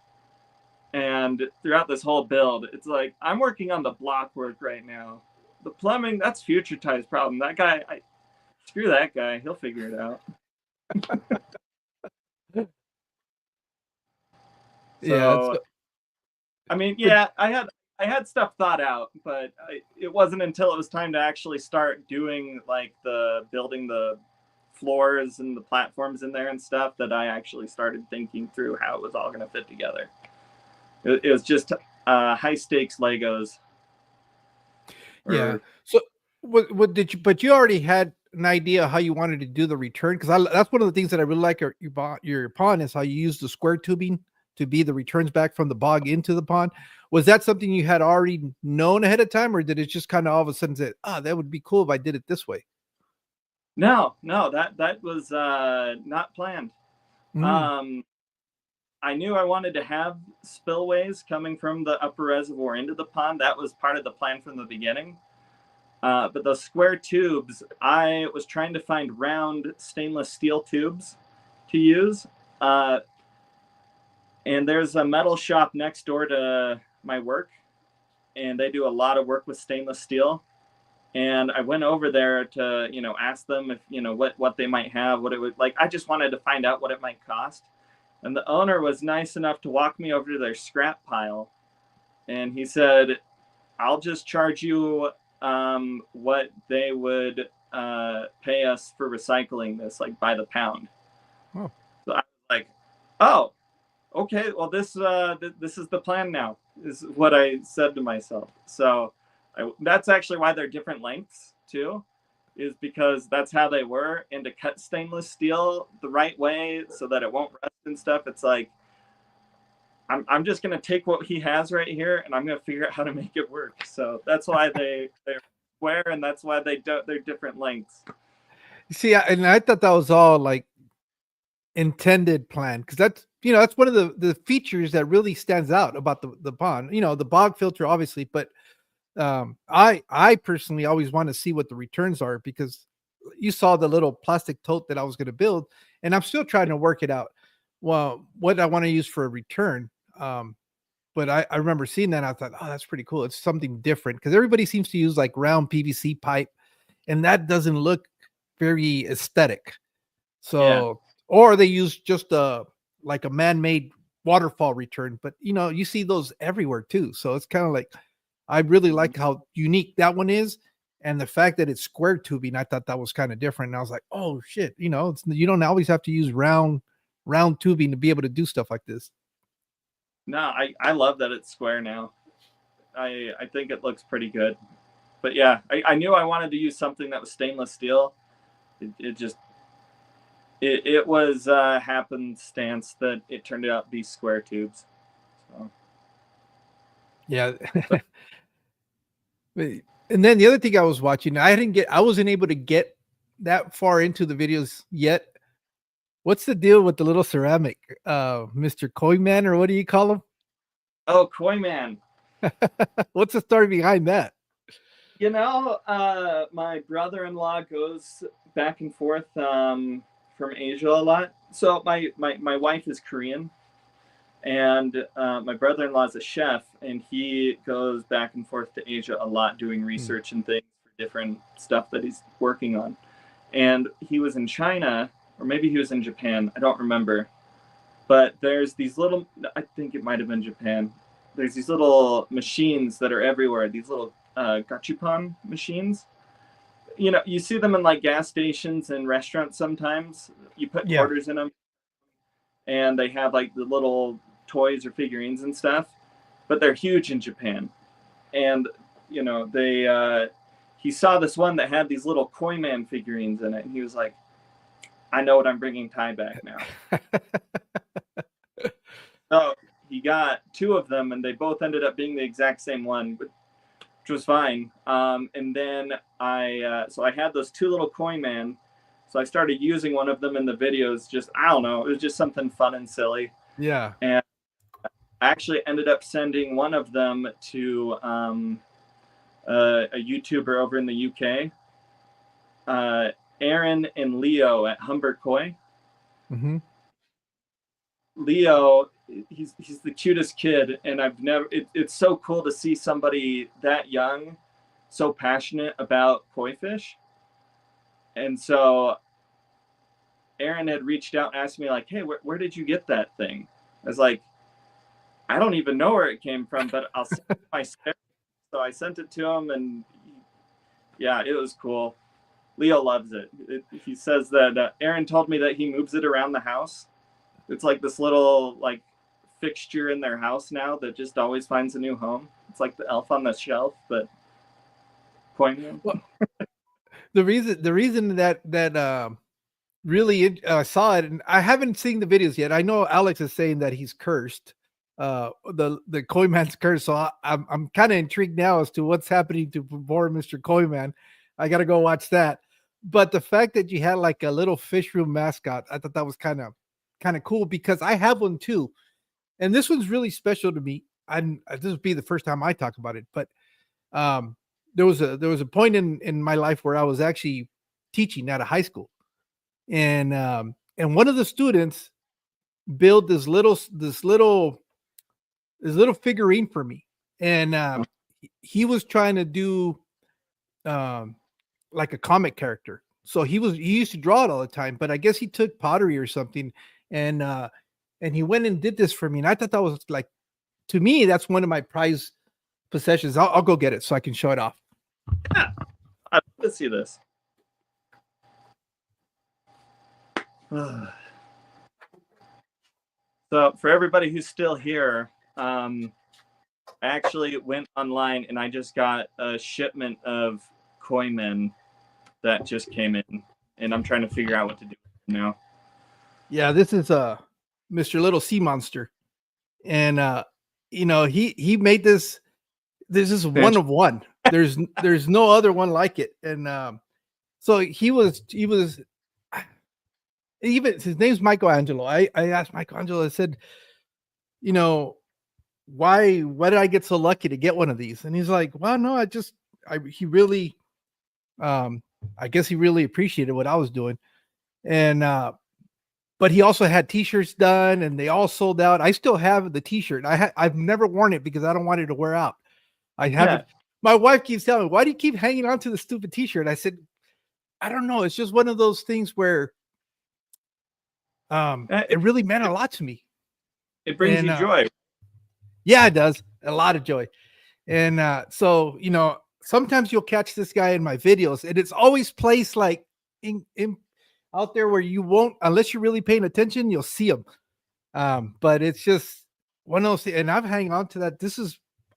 And throughout this whole build, it's like I'm working on the block work right now. The plumbing, that's Future Tie's problem. That guy, screw that guy. He'll figure it out. Yeah. So, I mean, yeah, I had stuff thought out, but it wasn't until it was time to actually start doing like the building the floors and the platforms in there and stuff that I actually started thinking through how it was all going to fit together. It was just high stakes Legos. Yeah. So what did you? But you already had an idea how you wanted to do the return, because that's one of the things that I really like your pond is how you use the square tubing to be the returns back from the bog into the pond. Was that something you had already known ahead of time, or did it just kind of all of a sudden say, "Ah, that would be cool if I did it this way"? No, that was not planned. Mm. I knew I wanted to have spillways coming from the upper reservoir into the pond. That was part of the plan from the beginning. But those square tubes, I was trying to find round stainless steel tubes to use. And there's a metal shop next door to my work, and they do a lot of work with stainless steel. And I went over there to, ask them if, what they might have, what it would like. I just wanted to find out what it might cost. And the owner was nice enough to walk me over to their scrap pile. And he said, I'll just charge you what they would pay us for recycling this, like by the pound. Oh. So I was like, oh, okay, well, this is the plan now, is what I said to myself. So that's actually why they're different lengths too, is because that's how they were. And to cut stainless steel the right way so that it won't rust and stuff, it's like, I'm just going to take what he has right here and I'm going to figure out how to make it work. So that's why they're square, and that's why they're different lengths. See, and I thought that was all like intended plan, because that's one of the features that really stands out about the pond. The bog filter, obviously, but I personally always want to see what the returns are, because you saw the little plastic tote that I was going to build, and I'm still trying to work it out. Well, what I want to use for a return. But I remember seeing that, and I thought, oh, that's pretty cool. It's something different, because everybody seems to use like round PVC pipe, and that doesn't look very aesthetic. Yeah. So, or they use just like a man-made waterfall return, but you see those everywhere too. So it's kind of like, I really like how unique that one is, and the fact that it's square tubing. I thought that was kind of different, and I was like, oh shit, you don't always have to use round tubing to be able to do stuff like this. No, I love that it's square now. I think it looks pretty good. But yeah, I knew I wanted to use something that was stainless steel. It was happenstance that it turned out to be square tubes. So. Yeah. And then the other thing I was watching, I wasn't able to get that far into the videos yet. What's the deal with the little ceramic, Mr. Koi Man, or what do you call him? Oh, Koi Man. What's the story behind that? My brother-in-law goes back and forth from Asia a lot. So my wife is Korean, and my brother-in-law is a chef, and he goes back and forth to Asia a lot doing research and things for different stuff that he's working on. And he was in China, or maybe he was in Japan, I don't remember. But there's these little, I think it might have been Japan. There's these little machines that are everywhere, these little gachapon machines. You see them in like gas stations and restaurants sometimes. You put quarters in them, and they have like the little toys or figurines and stuff, but they're huge in Japan. And he saw this one that had these little Koi Man figurines in it, and he was like, I know what I'm bringing Ty back now. So he got two of them, and they both ended up being the exact same one, which was fine. And then I had those two little Koi Man. So I started using one of them in the videos. Just, I don't know, it was just something fun and silly. Yeah. And I actually ended up sending one of them to a YouTuber over in the UK, Aaron and Leo at Humber Koi. Mm-hmm. Leo, he's the cutest kid, and it's so cool to see somebody that young so passionate about koi fish. And so Aaron had reached out and asked me, like, hey, where did you get that thing? I was like, I don't even know where it came from, but I'll send it my spare. So I sent it to him, and yeah, it was cool. Leo loves it. He says that Aaron told me that he moves it around the house. It's like this little like fixture in their house now that just always finds a new home. It's like the elf on the shelf, but poignant. Well, the reason that really saw it, and I haven't seen the videos yet. I know Alex is saying that he's cursed, the Koi Man's cursed. So I'm kind of intrigued now as to what's happening to poor Mr. Koi Man. I got to go watch that. But the fact that you had like a little fish room mascot, I thought that was kind of cool, because I have one too, and this one's really special to me. This would be the first time I talk about it, but there was a point in my life where I was actually teaching at a high school, and one of the students built this little figurine for me, and he was trying to do like a comic character. So he used to draw it all the time, but I guess he took pottery or something, and he went and did this for me, and I thought that was like, to me, that's one of my prized possessions. I'll go get it so I can show it off. Yeah, I'd love to see this. So for everybody who's still here, I actually went online and I just got a shipment of koi men that just came in, and I'm trying to figure out what to do now. Yeah, this is Mr. Little Sea Monster, and he made this. This is one of one. There's no other one like it, and so he was even, his name's Michelangelo. I asked Michelangelo, I said, why did I get so lucky to get one of these? And he's like, well, no, he really, I guess he really appreciated what I was doing. And, but he also had t-shirts done, and they all sold out. I still have the t-shirt. I've never worn it because I don't want it to wear out. I haven't. Yeah. My wife keeps telling me, why do you keep hanging on to the stupid t-shirt? I said, I don't know. It's just one of those things where, it really meant a lot to me. It brings you joy. Yeah, it does. A lot of joy. And so, sometimes you'll catch this guy in my videos, and it's always placed like in out there where you won't, unless you're really paying attention, you'll see him. But it's just one of those things, and I've hang on to that.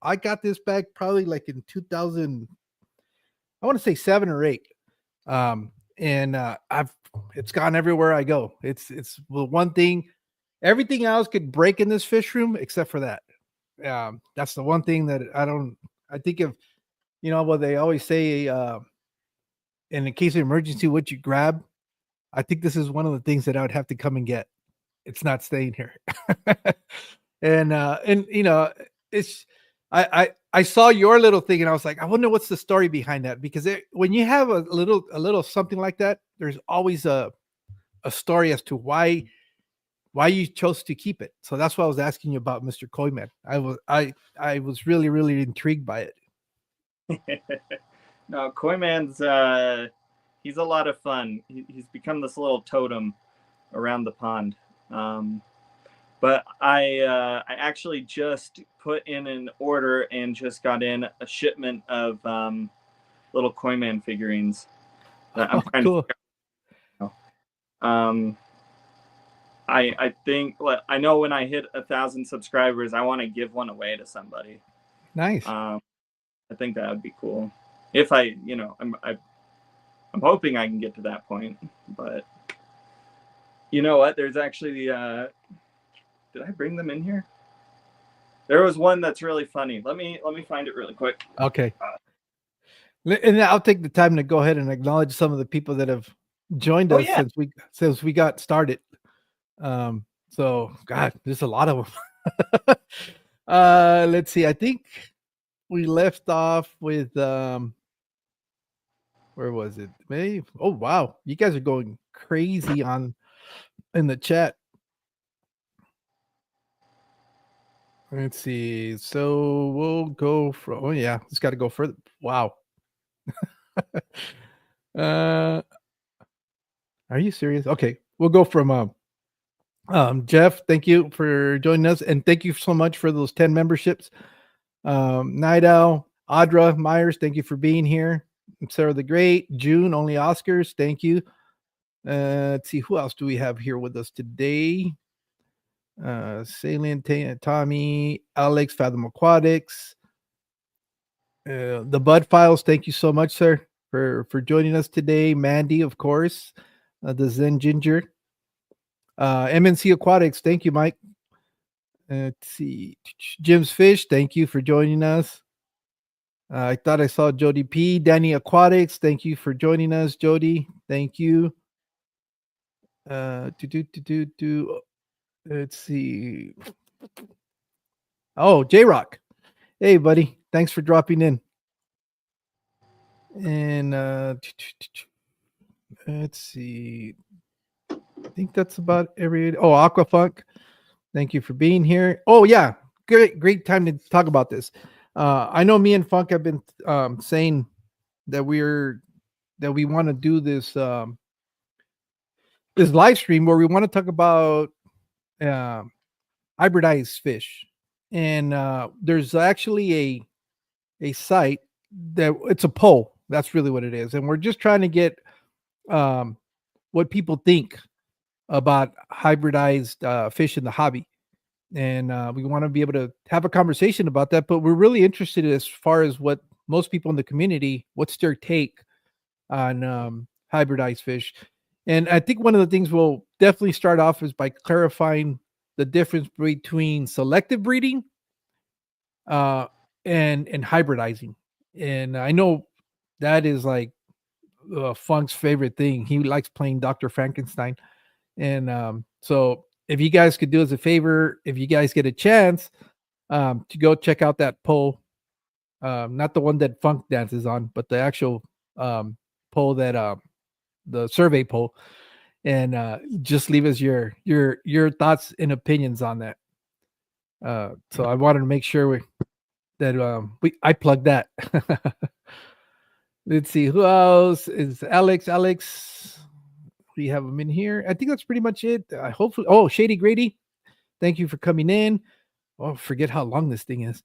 I got this back probably like in 2000, I want to say 7 or 8. It's gone everywhere I go. It's the one thing. Everything else could break in this fish room except for that. That's the one thing that I think of, what they always say, in the case of emergency, what you grab. I think this is one of the things that I would have to come and get. It's not staying here. and it's, I saw your little thing, and I was like, I wonder what's the story behind that, because when you have a little something like that, there's always a story as to why you chose to keep it. So that's why I was asking you about Mr. Koi Man. I was really, really intrigued by it. No, Koi Man's he's a lot of fun. He's become this little totem around the pond. But I actually just put in an order and just got in a shipment of little Koi Man figurines that I'm trying to figure out. I think, I know when I hit 1,000 subscribers, I want to give one away to somebody. Nice. I think that would be cool. If I'm hoping I can get to that point, but you know what? There's actually did I bring them in here? There was one that's really funny. Let me find it really quick. Okay. And I'll take the time to go ahead and acknowledge some of the people that have joined us since we got started. So God, there's a lot of them. Let's see. I think we left off with where was it? Maybe. Oh wow, you guys are going crazy on in the chat. Let's see. So we'll go from. Oh yeah, it's got to go further. Wow. uh, are you serious? Okay, we'll go from Jeff. Thank you for joining us, and thank you so much for those 10 memberships. Night Owl, Audra Myers, thank you for being here. Sarah the Great, June, only Oscars, thank you. Let's see, who else do we have here with us today? Salient, Tommy, Alex, Fathom Aquatics, the Bud Files. Thank you so much, sir, for joining us today. Mandy, of course, the Zen Ginger, MNC Aquatics. Thank you, Mike. Let's see, Jim's Fish. Thank you for joining us. I thought I saw Jody P. Danny Aquatics. Thank you for joining us, Jody. Thank you. Let's see. Oh, J Rock. Hey, buddy. Thanks for dropping in. And let's see. I think that's about every. Oh, Aquafunk. Thank you for being here. Oh, yeah. Great time to talk about this. I know me and Funk have been saying that we want to do this this live stream where we want to talk about hybridized fish. And there's actually a site that it's a poll. That's really what it is. And we're just trying to get what people think about hybridized fish in the hobby. And we want to be able to have a conversation about that. But we're really interested as far as what most people in the community, what's their take on hybridized fish. And I think one of the things we'll definitely start off is by clarifying the difference between selective breeding and hybridizing. And I know that is like Funk's favorite thing. He likes playing Dr. Frankenstein. And so if you guys could do us a favor, if you guys get a chance to go check out that poll, not the one that Funk dances on, but the actual poll that the survey poll, and just leave us your thoughts and opinions on that. So I wanted to make sure that I plugged that. Let's see who else is Alex. We have him in here. I think that's pretty much it. Hopefully, oh, Shady Grady, thank you for coming in. Oh, forget how long this thing is.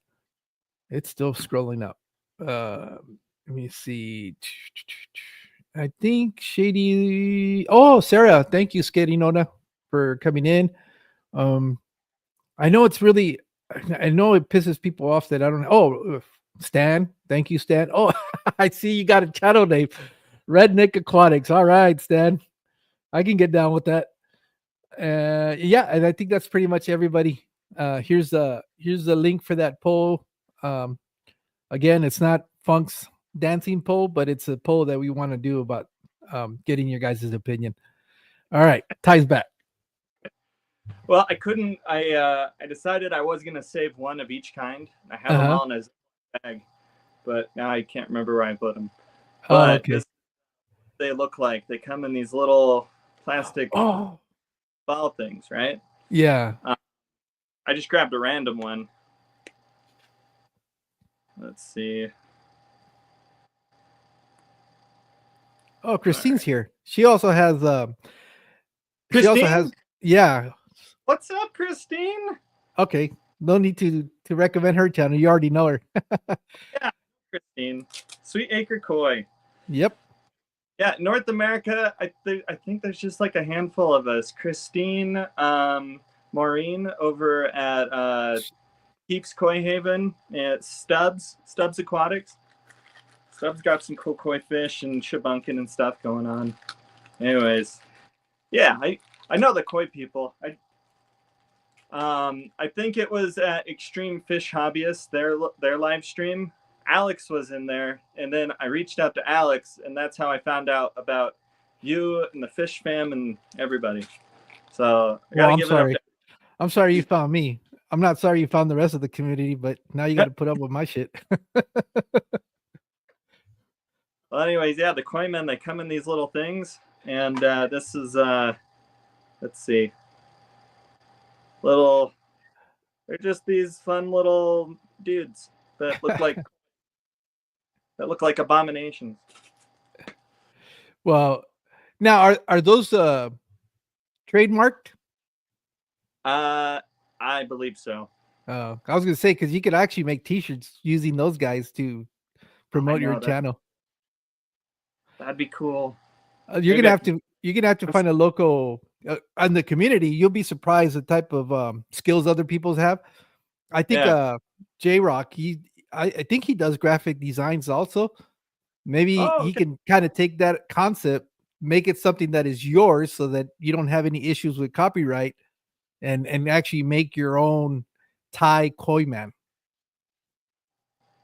It's still scrolling up. Let me see. I think Shady. Oh, Sarah, thank you, Sketty Nona, for coming in. I know it's really. I know it pisses people off that I don't. Oh, Stan, thank you, Stan. Oh, I see you got a channel name, Redneck Aquatics. All right, Stan, I can get down with that. Yeah, and I think that's pretty much everybody. Here's the link for that poll. Again, it's not Funk's dancing poll, but it's a poll that we want to do about getting your guys' opinion. All right, ties back. Well, I couldn't. I decided I was gonna save one of each kind. I have them all in a bag, but now I can't remember where I put them. But okay. They look like they come in these little plastic ball things, right? Yeah. I just grabbed a random one. Let's see. Oh, Christine's here. She also has. Christine? She also has. Yeah. What's up, Christine? Okay. No need to recommend her channel. You already know her. Yeah, Christine. Sweet Acre Koi. Yep. Yeah, North America, I think there's just like a handful of us. Christine, Maureen over at Keeps Koi Haven, and Stubbs Aquatics. Stubbs got some cool koi fish and shabunkin and stuff going on. Anyways, yeah, I know the koi people. I think it was at Extreme Fish Hobbyist, their live stream. Alex was in there, and then I reached out to Alex, and that's how I found out about you and the Fish Fam and everybody. So I gotta give it up. I'm sorry you found me. I'm not sorry you found the rest of the community, but now you got to put up with my shit. Well, anyways, yeah, the koi men, they come in these little things, and this is let's see, little. They're just these fun little dudes that look like abominations. Well, now are those trademarked? I believe so. I was gonna say because you could actually make T-shirts using those guys to I promote your know that channel. that'd be cool. You're Maybe gonna I have can. to find a local in the community. You'll be surprised the type of skills other people's have. I think Yeah. J Rock, I think he does graphic designs also. Maybe Oh, he okay. can kind of take that concept, make it something that is yours, so that you don't have any issues with copyright, and actually make your own Thai koi man.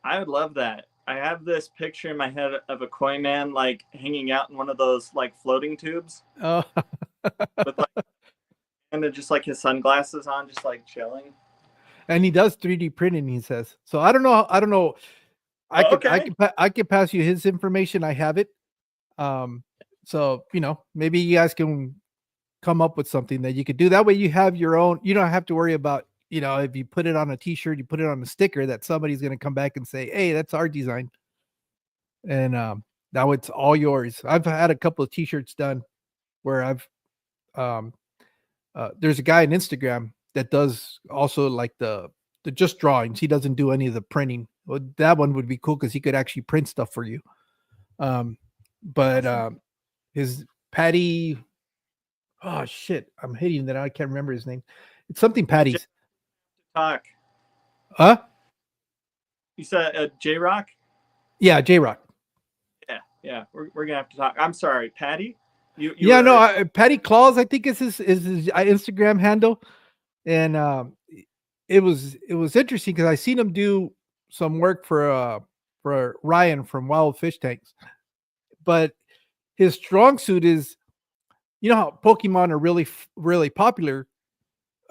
I would love that. I have this picture in my head of a koi man like hanging out in one of those like floating tubes Oh, with like kind of just like his sunglasses on, just like chilling. and he does 3D printing. He says so. I don't know. I don't know. Oh, okay. I could pass you his information. I have it. Um, so maybe you guys can come up with something that you could do. That way, you have your own. You don't have to worry about if you put it on a T-shirt, you put it on a sticker that somebody's going to come back and say, "Hey, that's our design," and now it's all yours. I've had a couple of T-shirts done where I've um, there's a guy on Instagram that does also like the just drawings. He doesn't do any of the printing. Well, that one would be cool because he could actually print stuff for you. Um, but Awesome. his Patty, oh shit, I'm hating that I can't remember his name. It's something J- Patty's. Talk. Huh? You said J Rock? Yeah, J Rock. Yeah, yeah. We're gonna have to talk. I'm sorry, Patty. You Yeah, no, were. Patty Claus, I think is his Instagram handle, and it was interesting because I seen him do some work for Ryan from Wild Fish Tanks, but his strong suit is how Pokemon are really popular.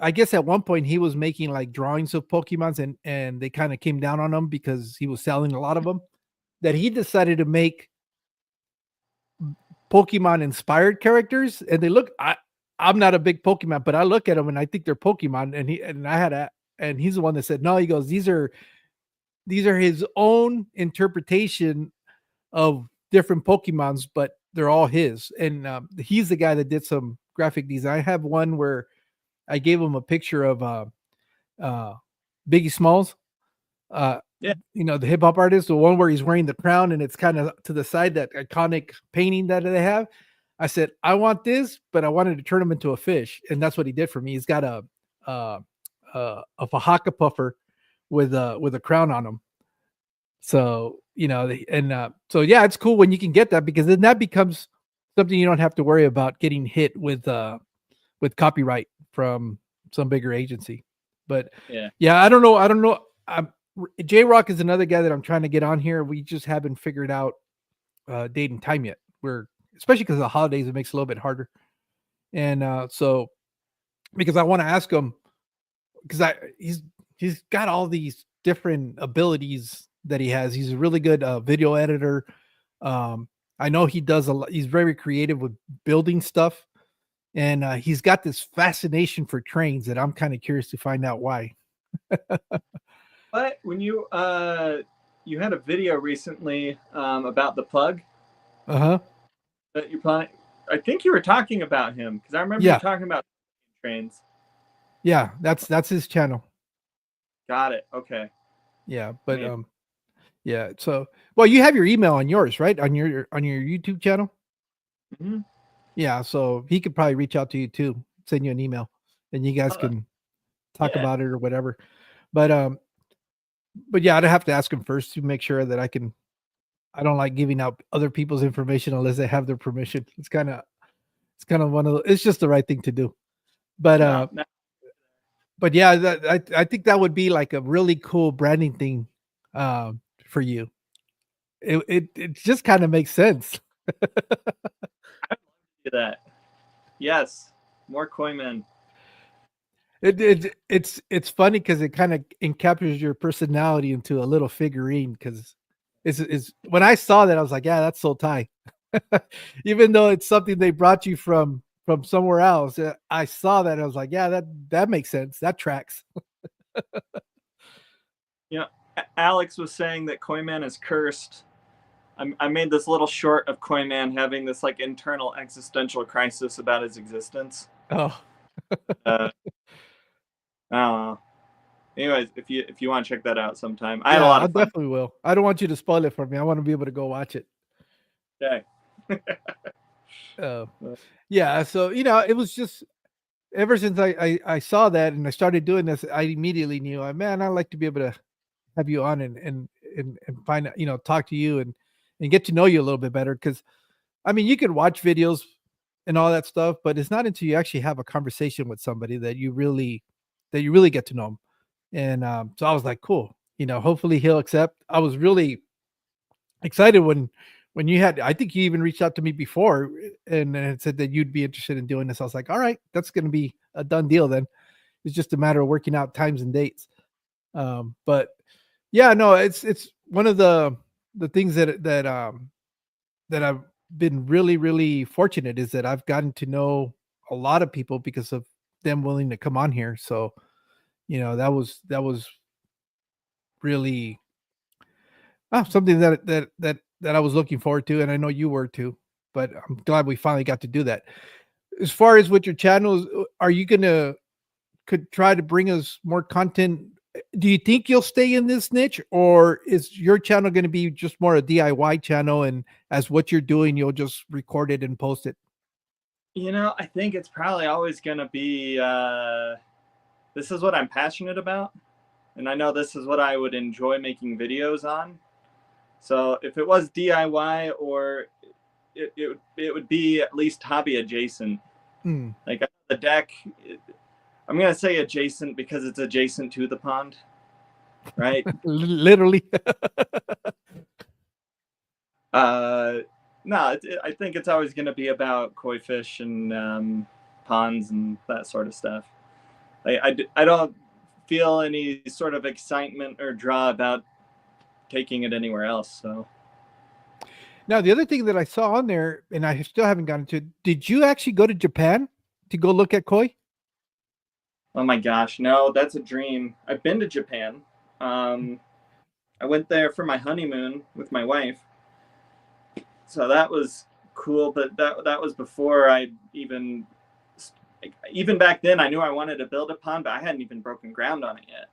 I guess at one point he was making like drawings of Pokemons and they kind of came down on him because he was selling a lot of them. That he decided to make Pokemon inspired characters, and they look. I'm not a big Pokemon, but I look at them and I think they're Pokemon. And he's the one that said no. He goes, these are his own interpretation of different Pokemons, but they're all his. And he's the guy that did some graphic design. I have one where I gave him a picture of uh, Biggie Smalls. Uh, Yeah. the hip hop artist, the one where he's wearing the crown and it's kind of to the side, that iconic painting that they have. I said, I want this, but I wanted to turn him into a fish, and that's what he did for me. He's got uh, a Oaxaca puffer with a crown on him. So so yeah, it's cool when you can get that because then that becomes something you don't have to worry about getting hit with copyright from some bigger agency. But Yeah. yeah, I don't know. J Rock is another guy that I'm trying to get on here. We just haven't figured out date and time yet. We're especially because of the holidays, it makes it a little bit harder. And so because I want to ask him because he's got all these different abilities that he has. He's a really good video editor. I know he does a lot. He's very creative with building stuff, and he's got this fascination for trains that I'm kind of curious to find out why. But when you had a video recently about the plug Uh huh. that you planning. I think you were talking about him because I remember you Yeah, talking about trains. yeah. That's his channel. Got it. Okay. Yeah, I but mean, yeah. So, well, you have your email on yours, right? On your YouTube channel. mm-hmm. Yeah, so he could probably reach out to you too, send you an email, and you guys can talk Yeah. about it or whatever. But yeah, I'd have to ask him first to make sure that I can. I don't like giving out other people's information unless they have their permission. It's kind of one of the, it's just the right thing to do. But No. No. yeah, I think that would be like a really cool branding thing for you. It just kind of makes sense. I do that. Yes. More koi men. It's funny because it kind of encaptures your personality into a little figurine. Because it's when I saw that I was like, yeah, that's Soul Thai. Even though it's something they brought you from somewhere else, I saw that I was like, yeah, that makes sense. That tracks. You know, Alex was saying that Koi Man is cursed. I made this little short of Koi Man having this like internal existential crisis about his existence. Oh, I don't know. Anyways, if you want to check that out sometime, I had a yeah, lot I of fun. definitely will. I don't want you to spoil it for me. I want to be able to go watch it. Okay. Uh, yeah, so it was just ever since I saw that and I started doing this, I immediately knew, man, I'd like to be able to have you on and find out, talk to you and get to know you a little bit better. Because I mean, you could watch videos and all that stuff, but it's not until you actually have a conversation with somebody that you really get to know them. And so I was like, cool, hopefully he'll accept. I was really excited when you had, I think you even reached out to me before and said that you'd be interested in doing this. I was like, all right, that's going to be a done deal then. It's just a matter of working out times and dates. But yeah, no, it's one of the things that I've been really, really fortunate is that I've gotten to know a lot of people because of them willing to come on here. So, that was really something that I was looking forward to, and I know you were too. But I'm glad we finally got to do that. As far as with your channels, are you gonna could try to bring us more content? Do you think you'll stay in this niche, or is your channel going to be just more a DIY channel, and as what you're doing, you'll just record it and post it? I think it's probably always going to be this is what I'm passionate about. And I know this is what I would enjoy making videos on. So if it was DIY or it would be at least hobby adjacent. Hmm. Like the deck, I'm going to say adjacent because it's adjacent to the pond, right? Literally. No, I think it's always going to be about koi fish and ponds and that sort of stuff. I don't feel any sort of excitement or draw about taking it anywhere else. So Now, the other thing that I saw on there, and I still haven't gotten to, did you actually go to Japan to go look at koi? oh my gosh, no, that's a dream. I've been to Japan. I went there for my honeymoon with my wife, so that was cool. But that was before I even back then I knew I wanted to build a pond, but I hadn't even broken ground on it yet.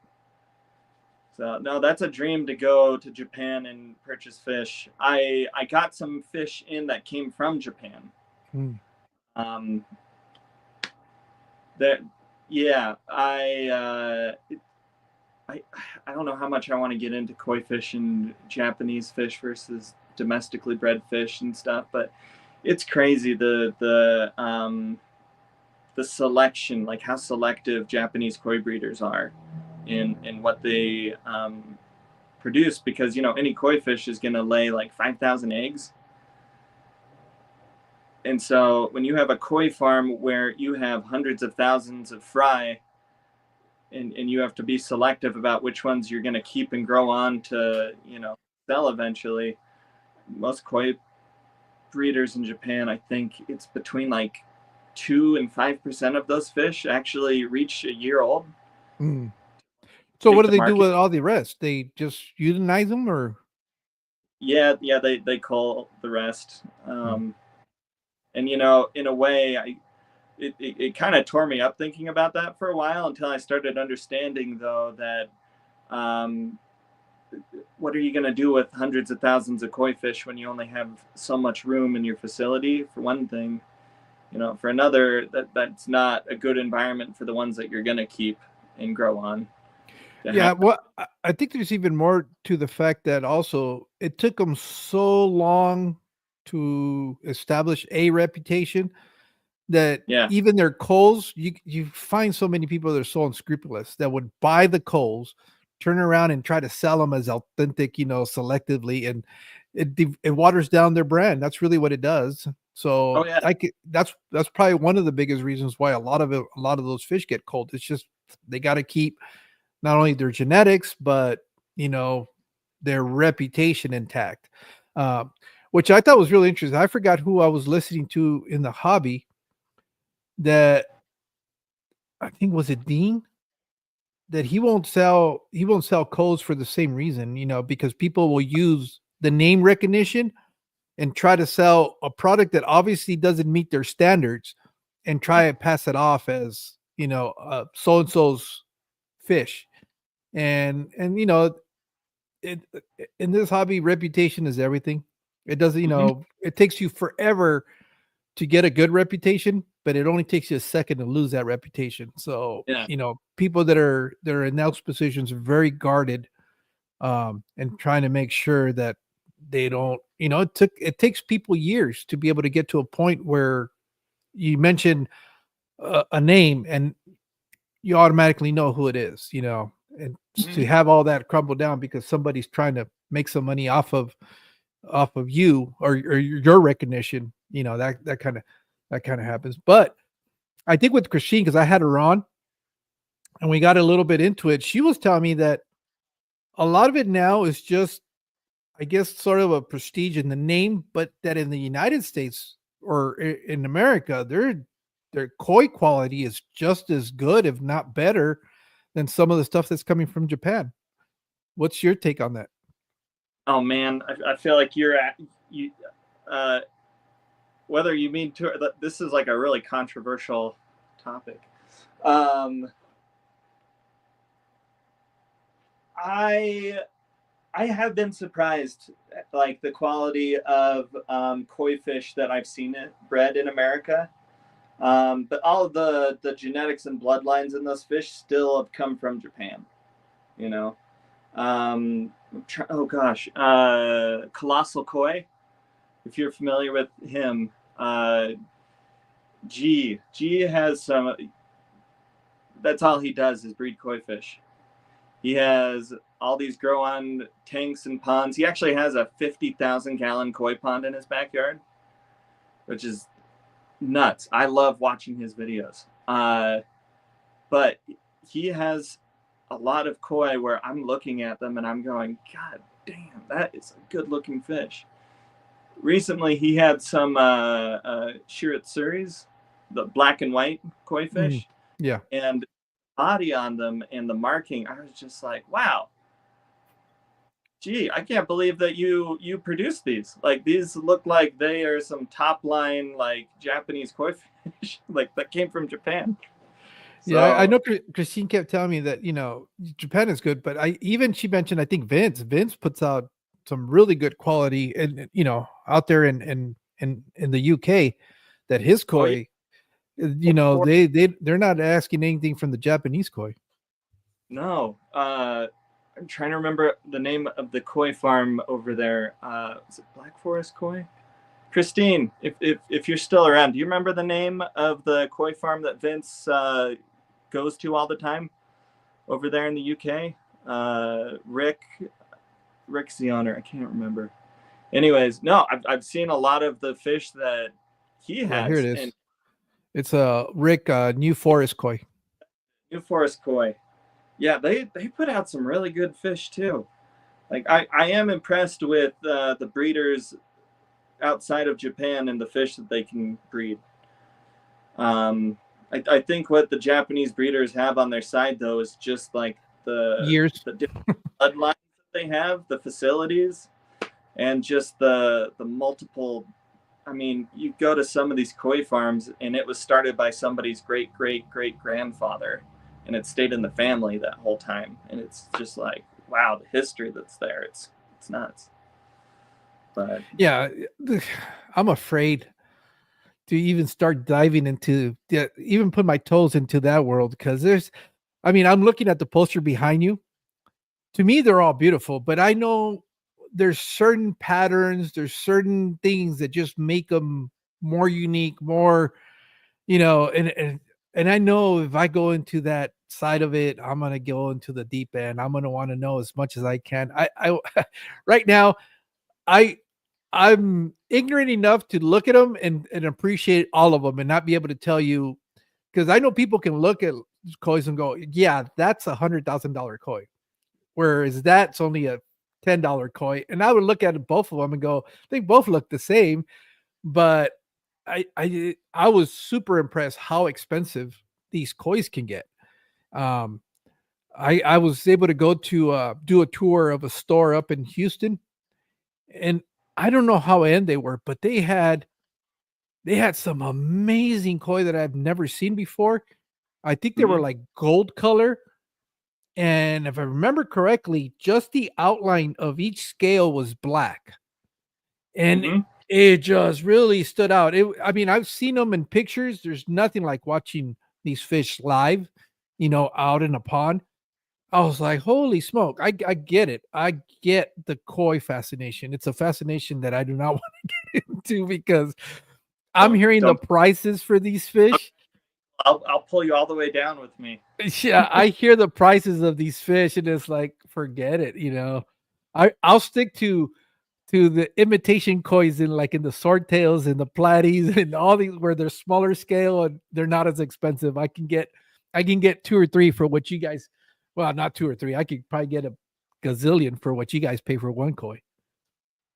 So no, that's a dream to go to Japan and purchase fish. I got some fish in that came from Japan. Hmm. Um, that yeah, I I don't know how much I want to get into koi fish and Japanese fish versus domestically bred fish and stuff, but it's crazy the selection, like how selective Japanese koi breeders are in what they produce, because any koi fish is going to lay like 5,000 eggs. And so when you have a koi farm where you have hundreds of thousands of fry, and you have to be selective about which ones you're going to keep and grow on to sell eventually, most koi breeders in Japan, I think it's between like 2 and 5% of those fish actually reach a year old. Hmm. So what Take do the they do market. with all the rest? They just euthanize them, or? Yeah, they cull the rest. Hmm. And in a way, it kind of tore me up thinking about that for a while, until I started understanding though that um, what are you going to do with hundreds of thousands of koi fish when you only have so much room in your facility, for one thing? For another, that's not a good environment for the ones that you're going to keep and grow on. Yeah, well, I think there's even more to the fact that also it took them so long to establish a reputation that Yeah. even their coals, you find so many people that are so unscrupulous that would buy the coals, turn around and try to sell them as authentic, selectively, and it waters down their brand. That's really what it does. Oh So yeah. that's probably one of the biggest reasons why a lot of those fish get cold. It's just They got to keep not only their genetics, but you know, their reputation intact. Um, which I thought was really interesting. I forgot who I was listening to in the hobby that I think was it Dean that he won't sell codes for the same reason, you know, because people will use the name recognition and try to sell a product that obviously doesn't meet their standards and try to pass it off as, you know, so and so's fish. And you know, it in this hobby, reputation is everything. It doesn't, you Hmm. know, it takes you forever to get a good reputation, but it only takes you a second to lose that reputation. So, Yeah. you know, people that are in those positions are very guarded, and trying to make sure that they don't, you know, it takes people years to be able to get to a point where you mention a name and you automatically know who it is, you know, and to Hmm. have all that crumble down because somebody's trying to make some money off of you or your recognition, you know, that kind of happens. But I think with Christine, because I had her on and we got a little bit into it, she was telling me that a lot of it now is just, I guess, sort of a prestige in the name, but that in the United States or in America, their koi quality is just as good, if not better, than some of the stuff that's coming from Japan. What's your take on that? Oh man, I feel like you're at you. Uh, Whether you mean to, this is like a really controversial topic. Um, I I have been surprised at, like the quality of koi fish that I've seen it bred in America. But all of the genetics and bloodlines in those fish still have come from Japan. You know, oh gosh, colossal koi. If you're familiar with him, G has some. That's all he does is breed koi fish. He has all these grow on tanks and ponds. He actually has a 50,000 gallon koi pond in his backyard, which is nuts. I love watching his videos. But he has a lot of koi where I'm looking at them and I'm going, God damn, that is a good looking fish. Recently, he had some shiratsuris, the black and white koi Mm, fish, yeah. and body on them and the marking. I was just like, wow, gee, I can't believe that you produce these. Like these look like they are some top line like Japanese koi fish, like that came from Japan. Yeah, I So know Christine kept telling me that, you know, Japan is good, but she mentioned, I think Vince puts out some really good quality and, you know, out there in the UK, that his oh yeah, koi, you know, or, they're not asking anything from the Japanese koi. no, I'm trying to remember the name of the koi farm over there. Is it Black Forest Koi? Christine, if you're still around, do you remember the name of the koi farm that Vince goes to all the time over there in the UK? Rick's the owner. I can't remember. Anyways, no, I've seen a lot of the fish that he Yeah, here it has, and is. It's a Rick New Forest koi. New Forest Koi. Yeah, they put out some really good fish too. Like I am impressed with the breeders outside of Japan and the fish that they can breed. Um, I think what the Japanese breeders have on their side though is just like Years. the different bloodlines that they have, the facilities, and just the multiple. I mean, you go to some of these koi farms, and it was started by somebody's great great great grandfather, and it stayed in the family that whole time. And it's just like, wow, the history that's there. It's nuts. But Yeah, I'm afraid to even start diving into even put my toes into that world because I mean, I'm looking at the poster behind you. To me, they're all beautiful, but I know there's certain patterns, there's certain things that just make them more unique, more, you know, and I know if I go into that side of it, I'm gonna go into the deep end. I'm gonna want to know as much as I can. I right now, I I'm ignorant enough to look at them and appreciate all of them and not be able to tell you because I know people can look at kois and go, yeah, that's $100,000 koi. Whereas that's only a $10 koi. And I would look at both of them and go, they both look the same. But I was super impressed how expensive these kois can get. Um, I was able to go to do a tour of a store up in Houston, and I don't know how end they were, but they had some amazing koi that I've never seen before. I think they were Mm-hmm. like gold color, and if I remember correctly, just the outline of each scale was black, and Mm-hmm. it just really stood out. I mean, I've seen them in pictures. There's nothing like watching these fish live, out in a pond. I was like, holy smoke. I get it. I get the koi fascination. It's a fascination that I do not want to get into because I'm hearing the Don't. prices for these fish. I'll pull you all the way down with me. Yeah, I hear the prices of these fish and it's like, forget it. I'll stick to the imitation kois in the swordtails and the platies and all these where they're smaller scale and they're not as expensive. I can get two or three for what you guys, well, not two or three. I could probably get a gazillion for what you guys pay for one koi.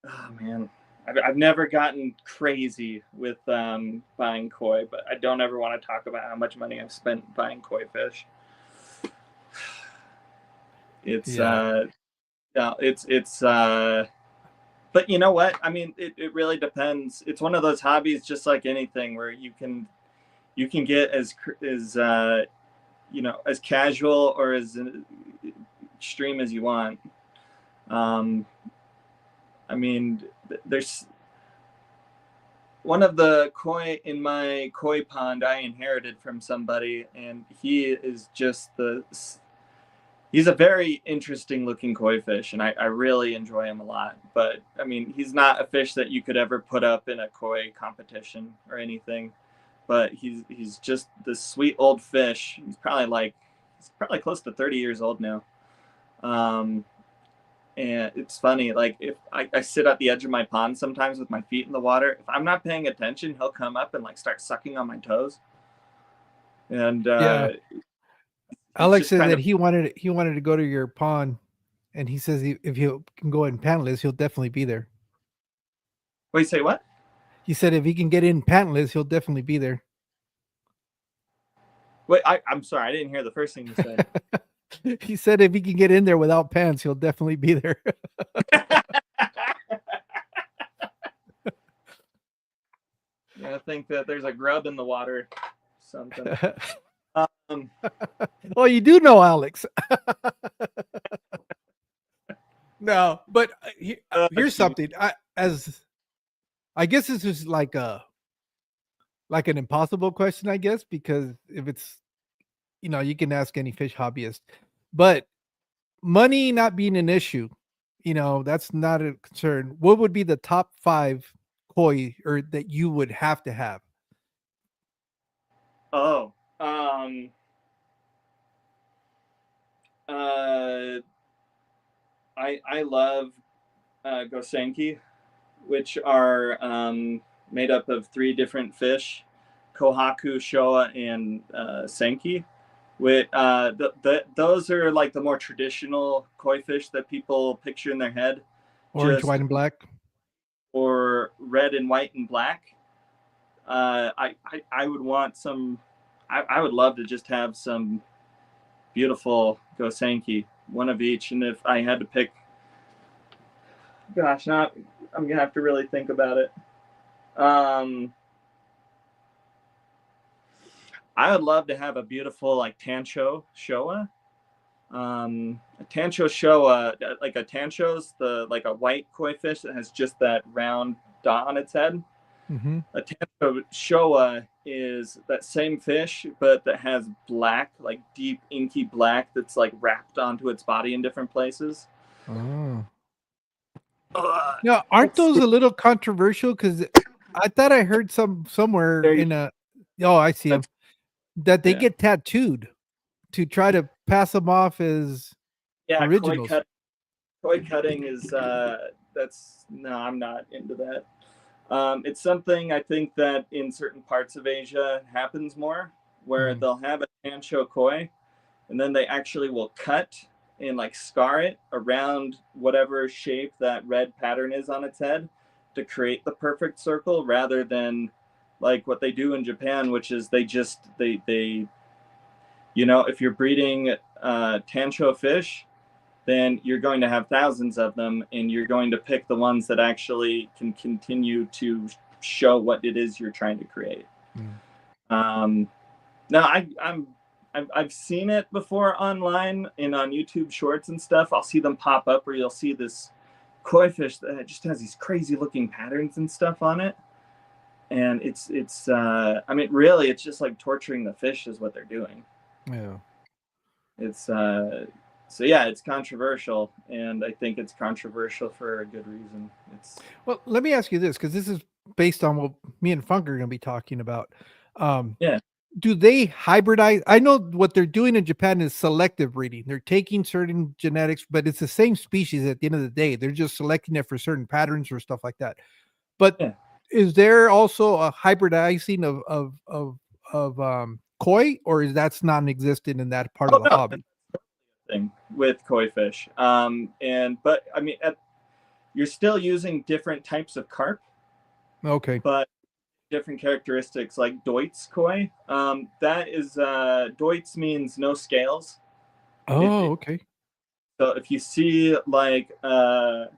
Oh man, I've never gotten crazy with buying koi, but I don't ever want to talk about how much money I've spent buying koi fish. It's Yeah. no, it's but you know what? I mean, it really depends. It's one of those hobbies, just like anything, where you can get as as casual or as extreme as you want. Um, I mean, there's one of the koi in my koi pond I inherited from somebody, and he's a very interesting looking koi fish, and I really enjoy him a lot. But I mean, he's not a fish that you could ever put up in a koi competition or anything. But he's just this sweet old fish. He's probably close to 30 years old now. Um, and it's funny, like if I sit at the edge of my pond sometimes with my feet in the water, if I'm not paying attention, he'll come up and like start sucking on my toes. And Yeah. he's Alex just said kind that of he wanted to go to your pond, and he says if he can go in pantless, he'll definitely be there. wait, say what? He said if he can get in pantless, he'll definitely be there. Wait, I'm sorry, I didn't hear the first thing you said. He said if he can get in there without pants, he'll definitely be there. Yeah, I think that there's a grub in the water, something. Um, Well, you do know Alex. No, but here's shoot. something. I guess this is like an impossible question, I guess, because if it's you can ask any fish hobbyist, but money not being an issue, that's not a concern. What would be the top five koi or that you would have to have? Oh, uh, I love gosenki, which are made up of three different fish: kohaku, showa, and senki. Those are like the more traditional koi fish that people picture in their head, Orange, just white, and black. or red and white and black. I would want some. I would love to just have some beautiful gosenki, one of each. And if I had to pick, gosh, not I'm gonna have to really think about it. Um, I would love to have a beautiful like tancho showa. A tancho showa, like a tancho's the like a white koi fish that has just that round dot on its head. Mm-hmm. A tancho showa is that same fish, but that has black, like deep inky black that's like wrapped onto its body in different places. Oh. Ugh, Now, aren't it's those a little controversial? Because I thought I heard somewhere there. in a. Oh, I see them That's that they yeah, get tattooed to try to pass them off as yeah. originals. Koi cutting is that's no, I'm not into that. It's something I think that in certain parts of Asia happens more, where Mm. they'll have a Tancho koi, and then they actually will cut and like scar it around whatever shape that red pattern is on its head to create the perfect circle, rather than like what they do in Japan, which is they if you're breeding tancho fish, then you're going to have thousands of them, and you're going to pick the ones that actually can continue to show what it is you're trying to create. Mm. No, I've seen it before online and on YouTube Shorts and stuff. I'll see them pop up where you'll see this koi fish that just has these crazy looking patterns and stuff on it, and it's I mean, really, it's just like torturing the fish is what they're doing. Yeah. It's so yeah, it's controversial, and I think it's controversial for a good reason. Well, let me ask you this, because this is based on what me and Funk are going to be talking about. Yeah. Do they hybridize? I know what they're doing in Japan is selective breeding. They're taking certain genetics, but it's the same species at the end of the day. They're just selecting it for certain patterns or stuff like that. But Yeah. is there also a hybridizing of koi, or is that's non-existent in that part of the hobby? Thing with koi fish, but I mean, you're still using different types of carp, Okay. but different characteristics, like Deutz koi. That is Deutz means no scales. Oh, okay. So if you see like a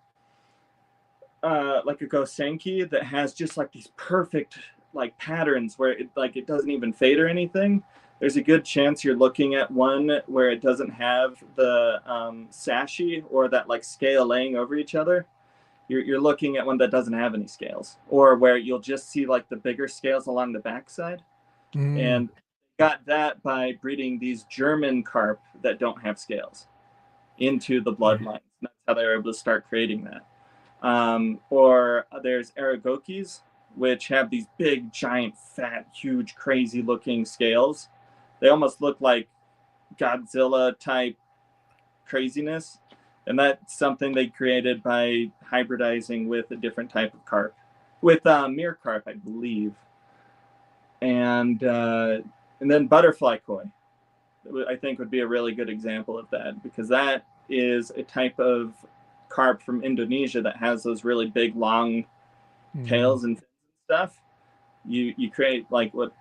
Gosenki that has just like these perfect like patterns where it doesn't even fade or anything, there's a good chance you're looking at one where it doesn't have the sashi or that like scale laying over each other. You're looking at one that doesn't have any scales, or where you'll just see like the bigger scales along the backside. And got that by breeding these German carp that don't have scales into the bloodlines. That's how they were able to start creating that. Or there's Aragokis, which have these big, giant, fat, huge, crazy looking scales. They almost look like Godzilla type craziness. And that's something they created by hybridizing with a different type of carp, with mere carp, I believe. And then butterfly koi, I think, would be a really good example of that, because that is a type of carp from Indonesia that has those really big, long tails and stuff. You create like what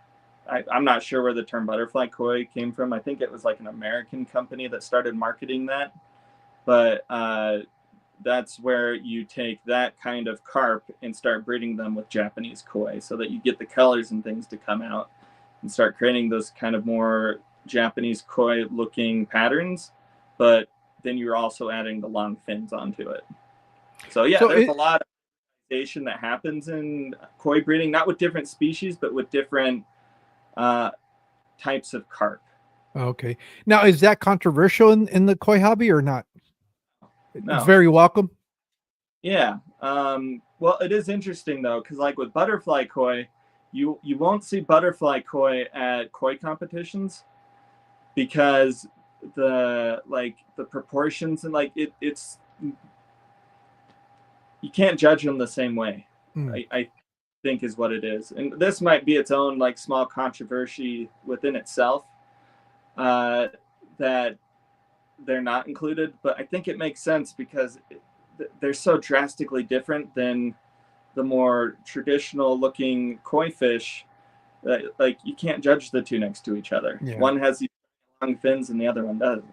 I'm not sure where the term butterfly koi came from. I think it was like an American company that started marketing that. But that's where you take that kind of carp and start breeding them with Japanese koi, so that you get the colors and things to come out and start creating those kind of more Japanese koi looking patterns. But then you're also adding the long fins onto it. So yeah, there's a lot of hybridization that happens in koi breeding, not with different species, but with different types of carp. Okay. Now, is that controversial in the koi hobby or not? No. It's very welcome. Yeah. Well, it is interesting though, because like with butterfly koi, you won't see butterfly koi at koi competitions, because the proportions and like it's you can't judge them the same way. I think is what it is, and this might be its own like small controversy within itself, that they're not included, but I think it makes sense because they're so drastically different than the more traditional looking koi fish that like you can't judge the two next to each other. Yeah. One has these long fins and the other one doesn't.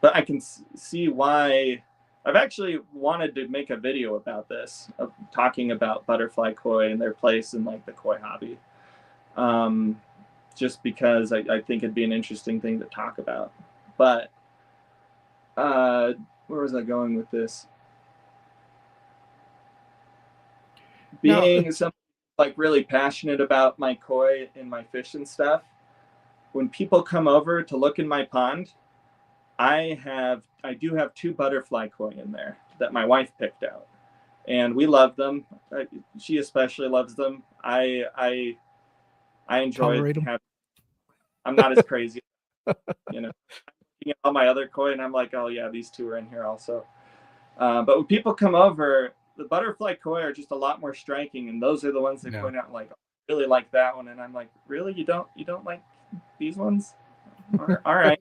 But I can see why. I've actually wanted to make a video about this, of talking about butterfly koi and their place in like the koi hobby. Just because I think it'd be an interesting thing to talk about. But where was I going with this? Being something like really passionate about my koi and my fish and stuff, when people come over to look in my pond, I do have 2 butterfly koi in there that my wife picked out, and we love them. She especially loves them. I enjoy it. I'm not as crazy, you know. Looking at all my other koi, and I'm like, oh yeah, these 2 are in here also. But when people come over, the butterfly koi are just a lot more striking, and those are the ones they point out like, really like that one, and I'm like, really, you don't like these ones? All right,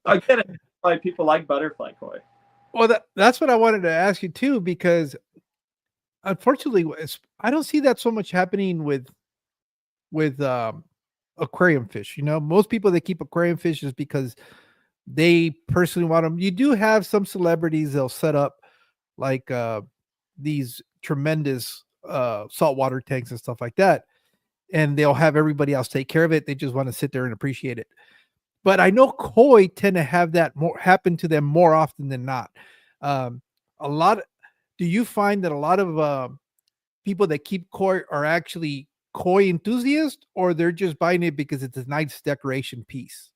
I get it. Why people like butterfly koi. Well, that's what I wanted to ask you too, because unfortunately, I don't see that so much happening with aquarium fish. You know, most people that keep aquarium fish is because they personally want them. You do have some celebrities they'll set up like these tremendous saltwater tanks and stuff like that, and they'll have everybody else take care of it. They just want to sit there and appreciate it. But I know koi tend to have that more happen to them more often than not. Um, a lot. Do you find that a lot of people that keep koi are actually koi enthusiasts, or they're just buying it because it's a nice decoration piece?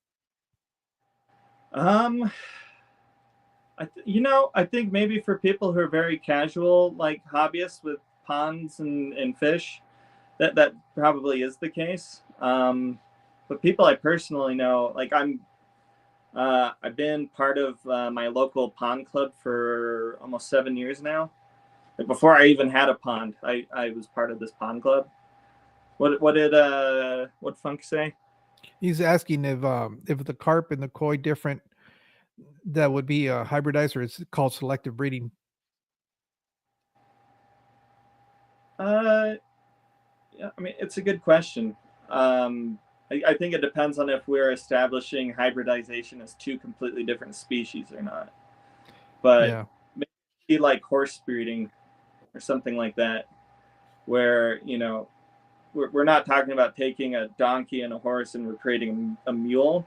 Um, I think maybe for people who are very casual, like hobbyists with ponds and fish, that probably is the case. But people I personally know, like I've been part of my local pond club for almost 7 years now. Like before I even had a pond, I was part of this pond club. What Funk say? He's asking if the carp and the koi different that would be hybridized, or it's called selective breeding. Uh, yeah, I mean it's a good question. I think it depends on if we're establishing hybridization as two completely different species or not. But Yeah, maybe like horse breeding or something like that, where we're not talking about taking a donkey and a horse and we're creating a mule,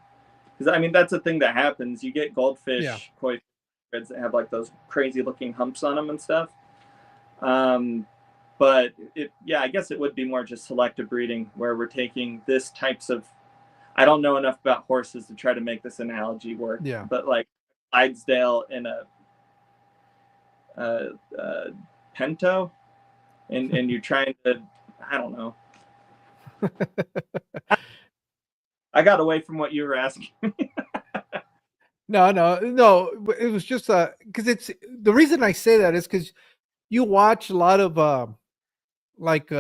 because I mean that's a thing that happens. You get yeah, goldfish koi fish that have like those crazy looking humps on them and stuff. Um, but yeah, I guess it would be more just selective breeding where we're taking this types of. I don't know enough about horses to try to make this analogy work, yeah. but like Clydesdale in a, a Pinto, and you're trying to, I don't know. I got away from what you were asking. No, no, no. It was just because it's the reason I say that is because you watch a lot of like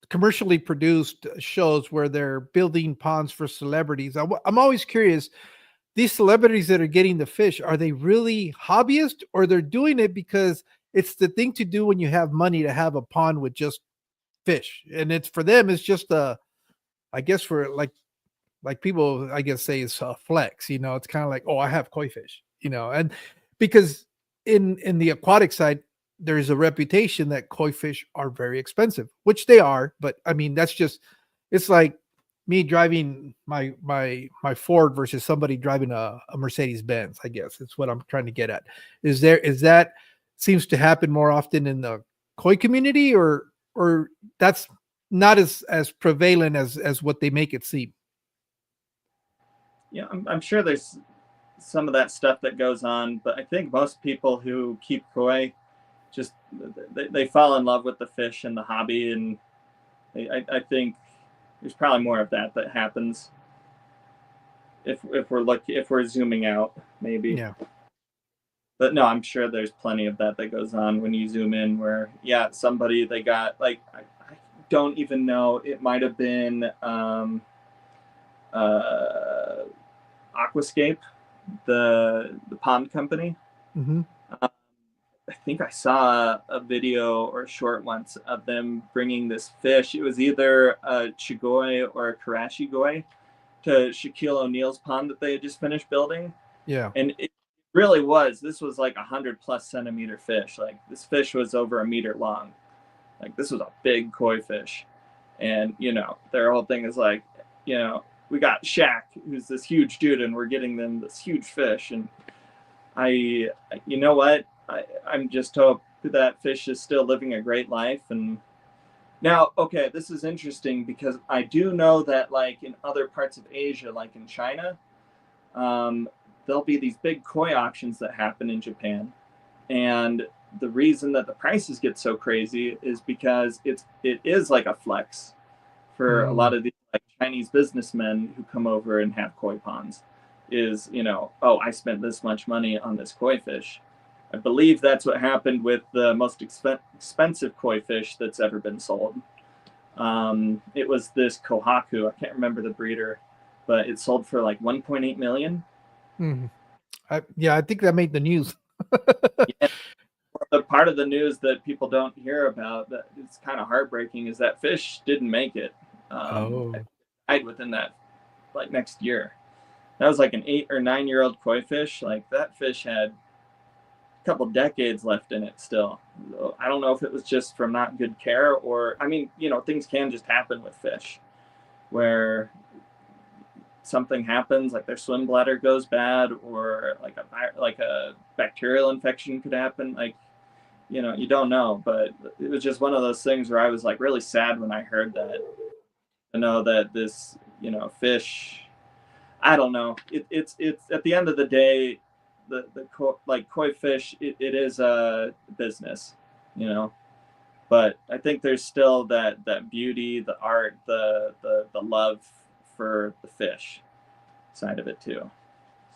commercially produced shows where they're building ponds for celebrities. I'm always curious. These celebrities that are getting the fish, are they really hobbyists, or they're doing it because it's the thing to do when you have money to have a pond with just fish, and it's for them. It's just I guess for like people, I guess say it's a flex. You know, it's kind of like, oh, I have koi fish. You know, and because in the aquatic side, there's a reputation that koi fish are very expensive, which they are. But I mean, that's just it's like me driving my Ford versus somebody driving a Mercedes Benz. I guess it's what I'm trying to get at. Is that seems to happen more often in the koi community, or that's not as prevalent as what they make it seem? Yeah, I'm sure there's some of that stuff that goes on, but I think most people who keep koi just they fall in love with the fish and the hobby, and I think there's probably more of that happens if we're zooming out maybe. Yeah. But no, I'm sure there's plenty of that goes on when you zoom in, where yeah, somebody they got like I don't even know, it might have been uh Aquascape, the pond company. Hmm. Um, I think I saw a video or a short once of them bringing this fish. It was either a Chigoi or a Karashi Goi to Shaquille O'Neal's pond that they had just finished building. Yeah. And it really was. This was like 100+ centimeter fish. Like this fish was over a meter long. Like this was a big koi fish. And their whole thing is like, we got Shaq, who's this huge dude, and we're getting them this huge fish. And you know what? I'm just hope that fish is still living a great life. And now, okay, this is interesting because I do know that like in other parts of Asia, like in China, um, there'll be these big koi auctions that happen in Japan. And the reason that the prices get so crazy is because it is like a flex for a lot Mm, of these like Chinese businessmen who come over and have koi ponds. Is oh, I spent this much money on this koi fish. I believe that's what happened with the most expensive koi fish that's ever been sold. It was this Kohaku. I can't remember the breeder, but it sold for like 1.8 million. Mhm. I think that made the news. Yeah. The part of the news that people don't hear about that is kind of heartbreaking is that fish didn't make it. It Oh, died within that like next year. That was like an 8 or 9 year old koi fish. Like that fish had a couple decades left in it still. I don't know if it was just from not good care or, I mean, things can just happen with fish where something happens, like their swim bladder goes bad, or like a bacterial infection could happen. Like, you don't know, but it was just one of those things where I was like really sad when I heard that. To know that this, fish. I don't know. It's at the end of the day, like koi fish, it is a business, you know. But I think there's still that beauty, the art, the love for the fish side of it too.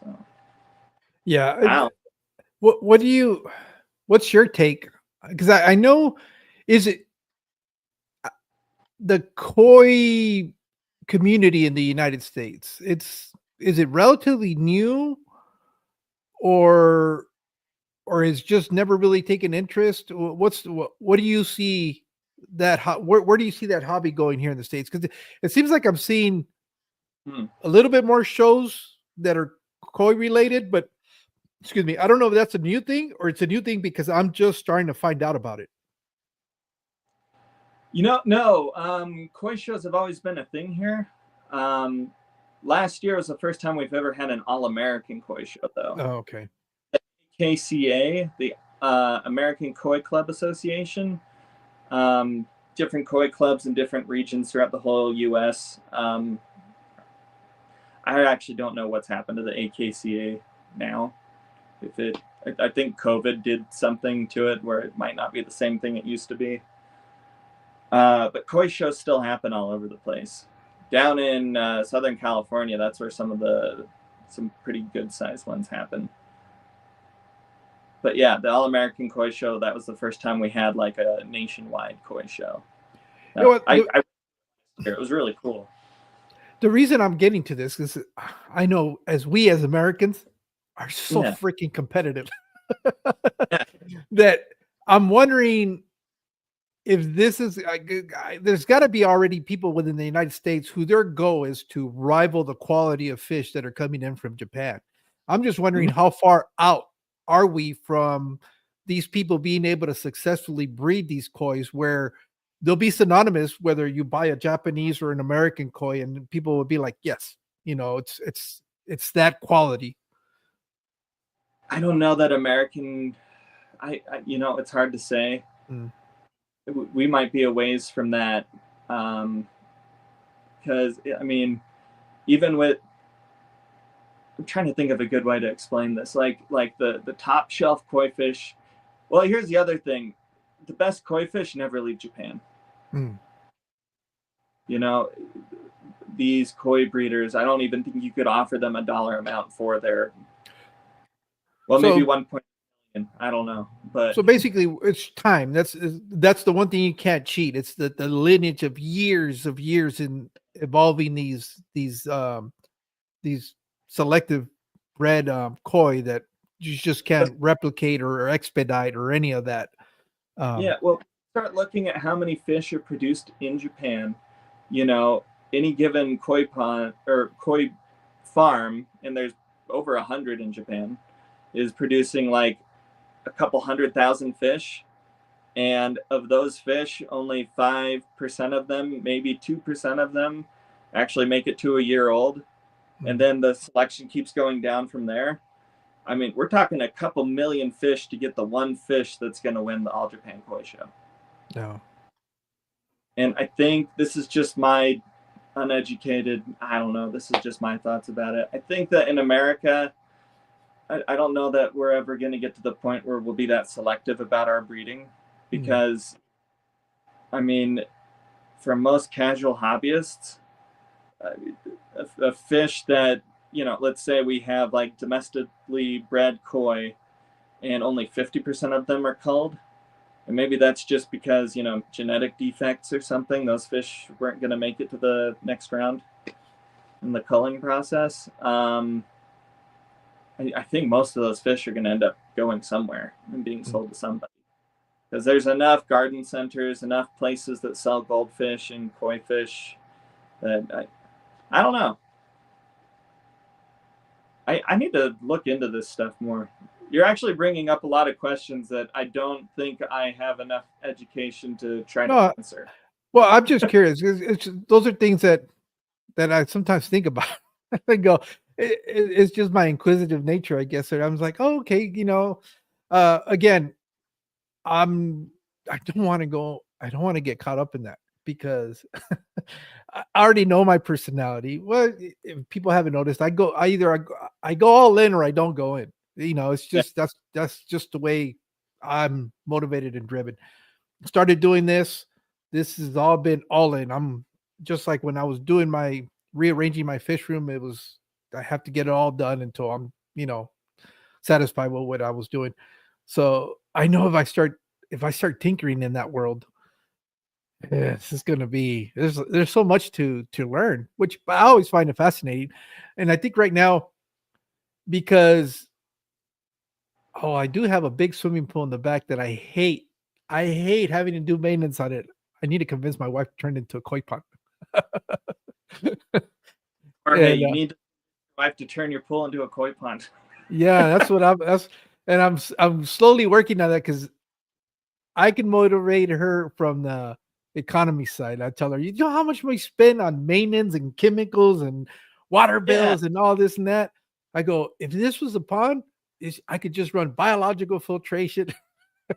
So yeah. wow. What do you? What's your take? Because I know, is it the koi community in the United States? Is it relatively new, or is just never really taken interest? What do you see where do you see that hobby going here in the States? Because it seems like I'm seeing Hmm. a little bit more shows that are koi related, but excuse me, I don't know if that's a new thing or it's a new thing because I'm just starting to find out about it. No, koi shows have always been a thing here. Um, Last year was the first time we've ever had an all-American koi show, though. Oh, okay. KCA, the American Koi Club Association, different koi clubs in different regions throughout the whole U.S. I actually don't know what's happened to the AKCA now. If it, I think COVID did something to it where it might not be the same thing it used to be. But koi shows still happen all over the place. Down in Southern California, that's where some pretty good sized ones happen. But yeah, the All American Koi Show, that was the first time we had like a nationwide koi show. You know what? It was really cool. The reason I'm getting to this is I know as we as Americans are so Yeah. freaking competitive Yeah. that I'm wondering if this is there's got to be already people within the United States who their goal is to rival the quality of fish that are coming in from Japan. I'm just wondering Mhm. how far out are we from these people being able to successfully breed these kois where they'll be synonymous whether you buy a Japanese or an American koi and people will be like, yes, it's that quality. I don't know that American, it's hard to say. Mm, We might be a ways from that. Because, I mean, even with, I'm trying to think of a good way to explain this. Like the top shelf koi fish. Well, here's the other thing: the best koi fish never leave Japan. mm. You know, these koi breeders, I don't even think you could offer them a dollar amount for their, well, maybe So 1 million. I don't know, but So basically, it's time. That's the one thing you can't cheat. It's the lineage of years in evolving these selective bred koi that you just can't replicate or expedite or any of that. yeah. Um, Well, start looking at how many fish are produced in Japan. You know, any given koi pond or koi farm, and there's over 100 in Japan, is producing like a couple 100,000 fish. And of those fish, only 5% of them, maybe 2% of them, actually make it to a year old. And mm, then the selection keeps going down from there. I mean, we're talking a couple million fish to get the one fish that's going to win the All Japan Koi Show. no. And I think this is just my uneducated, I don't know, this is just my thoughts about it. I think that in America, I don't know that we're ever going to get to the point where we'll be that selective about our breeding Mm, because, I mean, for most casual hobbyists, uh, a fish that, let's say we have like domestically bred koi and only 50% of them are culled. And maybe that's just because, genetic defects or something. Those fish weren't going to make it to the next round in the culling process. I think most of those fish are going to end up going somewhere and being sold to somebody. Because there's enough garden centers, enough places that sell goldfish and koi fish that I don't know. I need to look into this stuff more. You're actually bringing up a lot of questions that I don't think I have enough education to try to No, answer. well, I'm just curious. Those are things that I sometimes think about. I go, it's just my inquisitive nature, I guess. And I was like, oh, okay, again, I'm I don't want to go. I don't want to get caught up in that because I already know my personality. Well, if people haven't noticed, I go all in or I don't go in. It's Yeah. just that's just the way I'm motivated and driven. Started doing this. This has all been all in. I'm just like when I was doing my rearranging my fish room. It was I have to get it all done until I'm satisfied with what I was doing. So I know if I start tinkering in that world, this is gonna be there's so much to learn, which I always find it fascinating. And I think right now, because I do have a big swimming pool in the back that I hate. I hate having to do maintenance on it. I need to convince my wife to turn it into a koi pond. Or hey, And you need your wife to turn your pool into a koi pond. yeah, I'm slowly working on that because I can motivate her from the economy side. I tell her, you know how much we spend on maintenance and chemicals and water Yeah. bills and all this and that. I go, if this was a pond, I could just run biological filtration.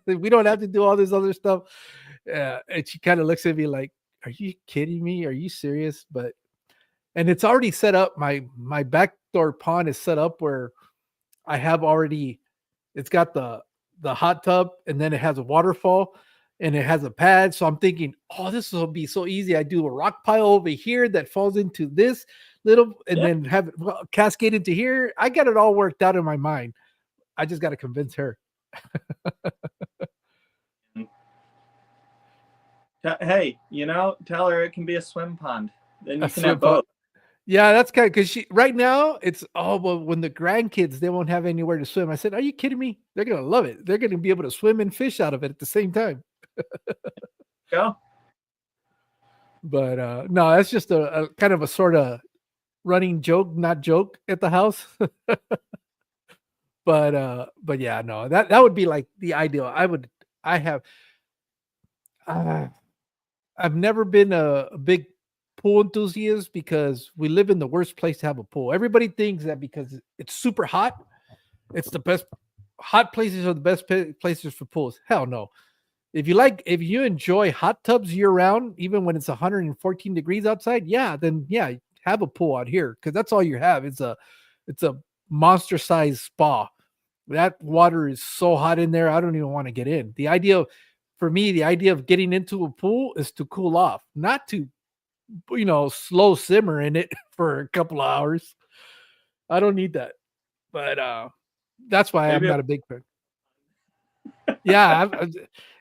We don't have to do all this other stuff. And she kind of looks at me like, "Are you kidding me? Are you serious?" And it's already set up. My backdoor pond is set up where I have already. It's got the hot tub, and then it has a waterfall, and it has a pad. So I'm thinking, oh, this will be so easy. I do a rock pile over here that falls into this little, and Yeah. then have it cascade into here. I got it all worked out in my mind. I just got to convince her. Hey, tell her it can be a swim pond. Then A you can have swim pond. both. Yeah, that's kind of because she right now it's well when the grandkids they won't have anywhere to swim. I said, "Are you kidding me? They're gonna love it. They're gonna be able to swim and fish out of it at the same time." Go. But no, that's just a kind of a sort of running joke, not joke at the house. But yeah, no, that would be like the ideal. I have uh, I've never been a big pool enthusiast because we live in the worst place to have a pool. Everybody thinks that because it's super hot, it's the best. Hot places are the best places for pools. Hell no. If you enjoy hot tubs year round, even when it's 114 degrees outside, yeah, then yeah, have a pool out here because that's all you have. It's a monster sized spa. That water is so hot in there. I don't even want to get in. For me, the idea of getting into a pool is to cool off, not to, slow simmer in it for a couple of hours. I don't need that. But that's why I'm Maybe. not a big fan. Yeah,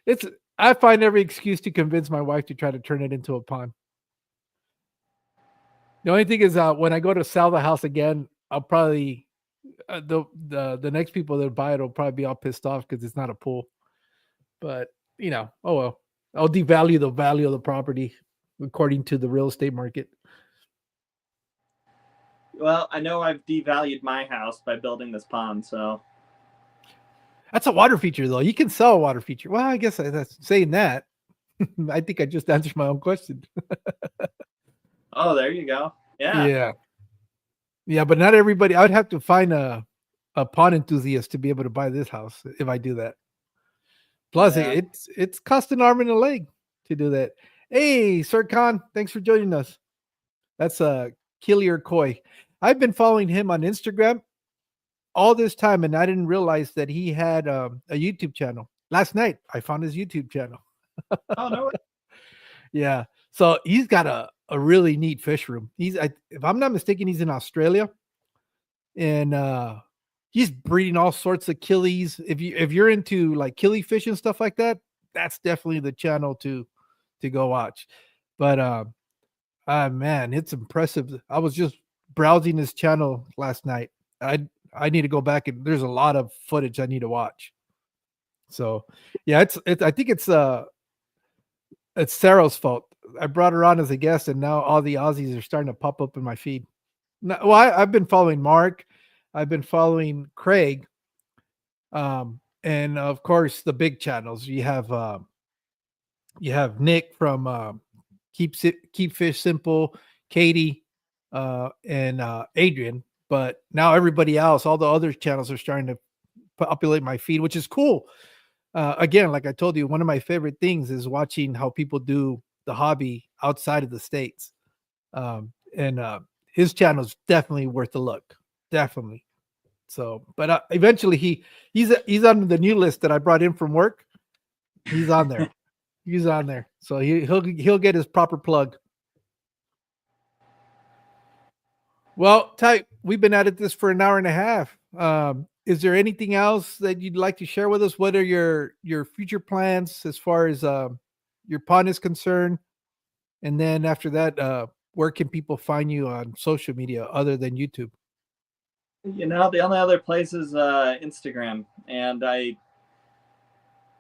it's I find every excuse to convince my wife to try to turn it into a pond. The only thing is, when I go to sell the house again, I'll probably the next people that buy it will probably be all pissed off because it's not a pool. But oh well, I'll devalue the value of the property according to the real estate market. Well, I know I've devalued my house by building this pond, so. That's a water feature, though. You can sell a water feature. Well, I guess that's saying that. I think I just answered my own question. Oh, there you go. Yeah. Yeah. Yeah, but not everybody. I would have to find a pond enthusiast to be able to buy this house if I do that. Plus, Yeah. it's cost an arm and a leg to do that. Hey, Sir Khan, thanks for joining us. That's Killier Koi. I've been following him on Instagram all this time, and I didn't realize that he had a YouTube channel. Last night, I found his YouTube channel. Oh no. Yeah, so he's got a really neat fish room. If I'm not mistaken, he's in Australia, and he's breeding all sorts of killies. If you're into like killie fish and stuff like that, that's definitely the channel to go watch. But man, it's impressive. I was just browsing his channel last night. I need to go back, and there's a lot of footage I need to watch. So yeah, it's I think it's Sarah's fault. I brought her on as a guest, and now all the Aussies are starting to pop up in my feed. No, well, I've been following Mark, I've been following Craig, and of course the big channels. You have Nick from Keep Fish Simple, Katie, and Adrian. But now everybody else, all the other channels are starting to populate my feed, which is cool. Again, like I told you, one of my favorite things is watching how people do the hobby outside of the states. And his channel is definitely worth a look, definitely. So, but eventually he's on the new list that I brought in from work. He's on there. He's on there. So he'll get his proper plug. Well, Ty, we've been at this for an hour and a half. Is there anything else that you'd like to share with us? What are your future plans as far as your pond is concerned? And then after that, where can people find you on social media other than YouTube? The only other place is Instagram, and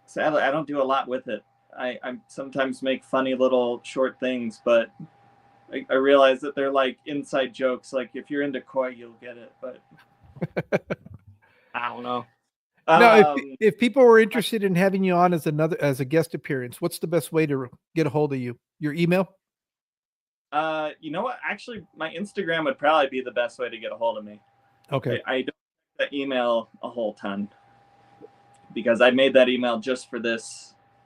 sadly I don't do a lot with it. I sometimes make funny little short things, but I realize that they're like inside jokes. Like if you're into koi, you'll get it, but I don't know. Now, if people were interested in having you on as a guest appearance, what's the best way to get a hold of you? Your email? You know what? Actually, my Instagram would probably be the best way to get a hold of me. Okay. I don't get the email a whole ton because I made that email just for the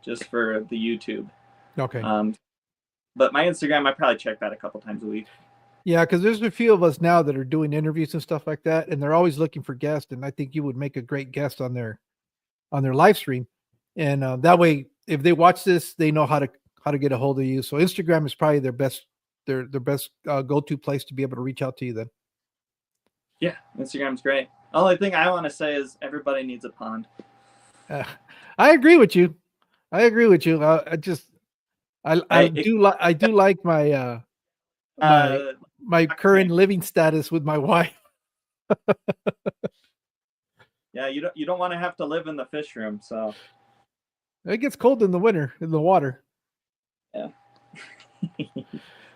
YouTube. Okay. But my Instagram, I probably check that a couple times a week. Yeah, because there's a few of us now that are doing interviews and stuff like that, and they're always looking for guests. And I think you would make a great guest on their live stream, and that way, if they watch this, they know how to get a hold of you. So Instagram is probably their best go to place to be able to reach out to you. Then. Yeah, Instagram's great. Only thing I want to say is everybody needs a pond. I agree with you. I do like my my current living status with my wife. Yeah, you don't want to have to live in the fish room, so it gets cold in the winter in the water. Yeah.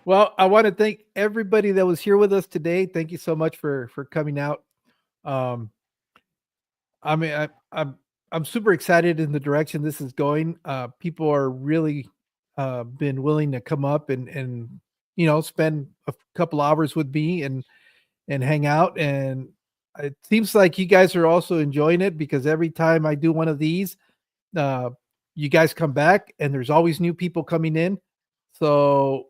Well, I want to thank everybody that was here with us today. Thank you so much for coming out. I mean, I'm super excited in the direction this is going. People are really been willing to come up and spend a couple hours with me and hang out. And it seems like you guys are also enjoying it because every time I do one of these, you guys come back and there's always new people coming in. So,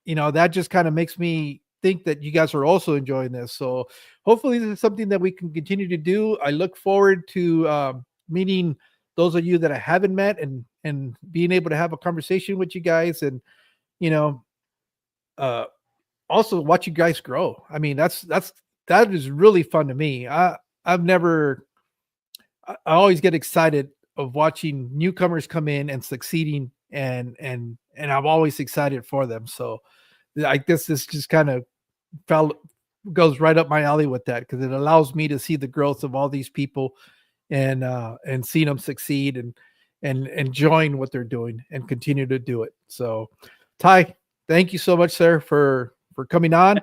that just kind of makes me think that you guys are also enjoying this. So hopefully this is something that we can continue to do. I look forward to meeting those of you that I haven't met and being able to have a conversation with you guys and, also watch you guys grow. I mean, that is really fun to me. I always get excited of watching newcomers come in and succeeding and I'm always excited for them. So I guess this just kind of goes right up my alley with that because it allows me to see the growth of all these people and see them succeed and enjoying what they're doing and continue to do it. So Ty, thank you so much, sir, for coming on.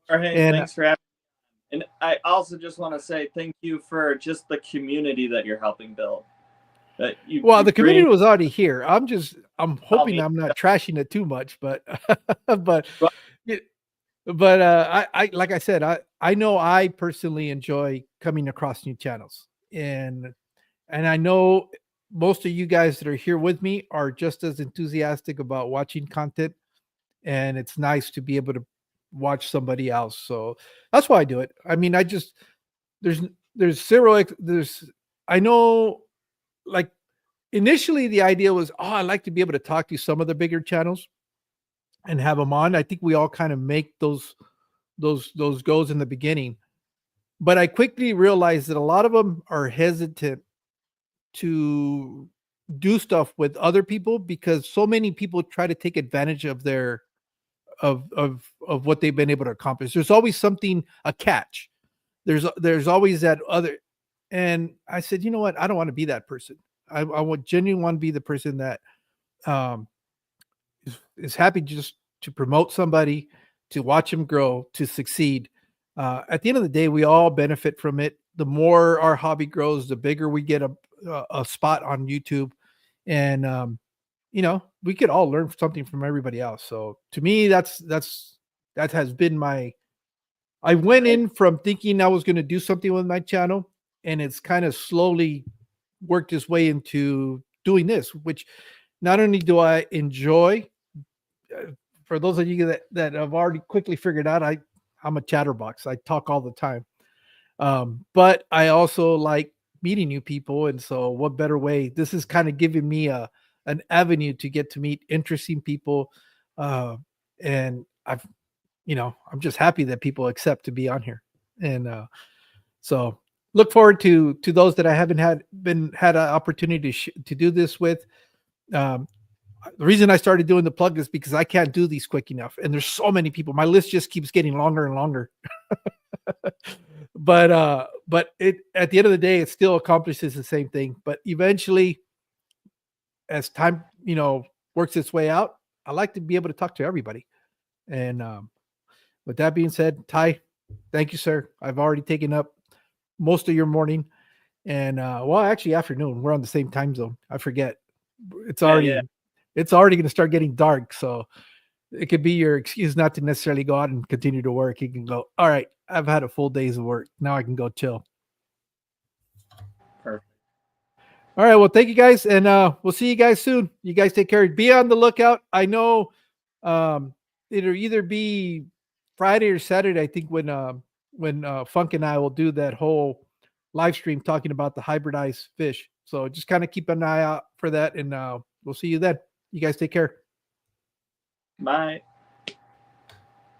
Thanks for having me. And I also just want to say thank you for just the community that you're helping build. The community was already here. I'm hoping I'm not trashing it too much, but I like I said, I know I personally enjoy coming across new channels and I know most of you guys that are here with me are just as enthusiastic about watching content, and it's nice to be able to watch somebody else. So that's why I do it. I mean, there's zero, I know, like initially the idea was, I like to be able to talk to some of the bigger channels and have them on. I think we all kind of make those goals in the beginning, but I quickly realized that a lot of them are hesitant to do stuff with other people, because so many people try to take advantage of their of what they've been able to accomplish. There's always something, a catch. There's always that other. And I said, you know what? I don't want to be that person. I would genuinely want to be the person that um, is happy just to promote somebody, to watch him grow, to succeed. At the end of the day, we all benefit from it. The more our hobby grows, the bigger we get a spot on YouTube, and we could all learn something from everybody else. So to me, that has been my. I went Right. in from thinking I was going to do something with my channel, and it's kind of slowly worked its way into doing this, which not only do I enjoy, uh, for those of you that have already quickly figured out, I'm a chatterbox. I talk all the time. But I also like meeting new people, and so what better way? This is kind of giving me an avenue to get to meet interesting people, uh, and I'm just happy that people accept to be on here, and so look forward to those that I haven't had an opportunity to do this with. Um, the reason I started doing the plug is because I can't do these quick enough, and there's so many people. My list just keeps getting longer and longer. But it at the end of the day, it still accomplishes the same thing. But eventually, as time works its way out, I like to be able to talk to everybody. And with that being said, Ty, thank you, sir. I've already taken up most of your morning, and well, actually afternoon. We're on the same time zone. I forget. It's Yeah, yeah. already it's already going to start getting dark, so it could be your excuse not to necessarily go out and continue to work. You can go, all right, I've had a full day's of work. Now I can go chill. Perfect. All right. Well, thank you guys. And we'll see you guys soon. You guys take care. Be on the lookout. I know um, it'll either be Friday or Saturday, I think, when Funk and I will do that whole live stream talking about the hybridized fish. So just kind of keep an eye out for that. And we'll see you then. You guys take care. Bye.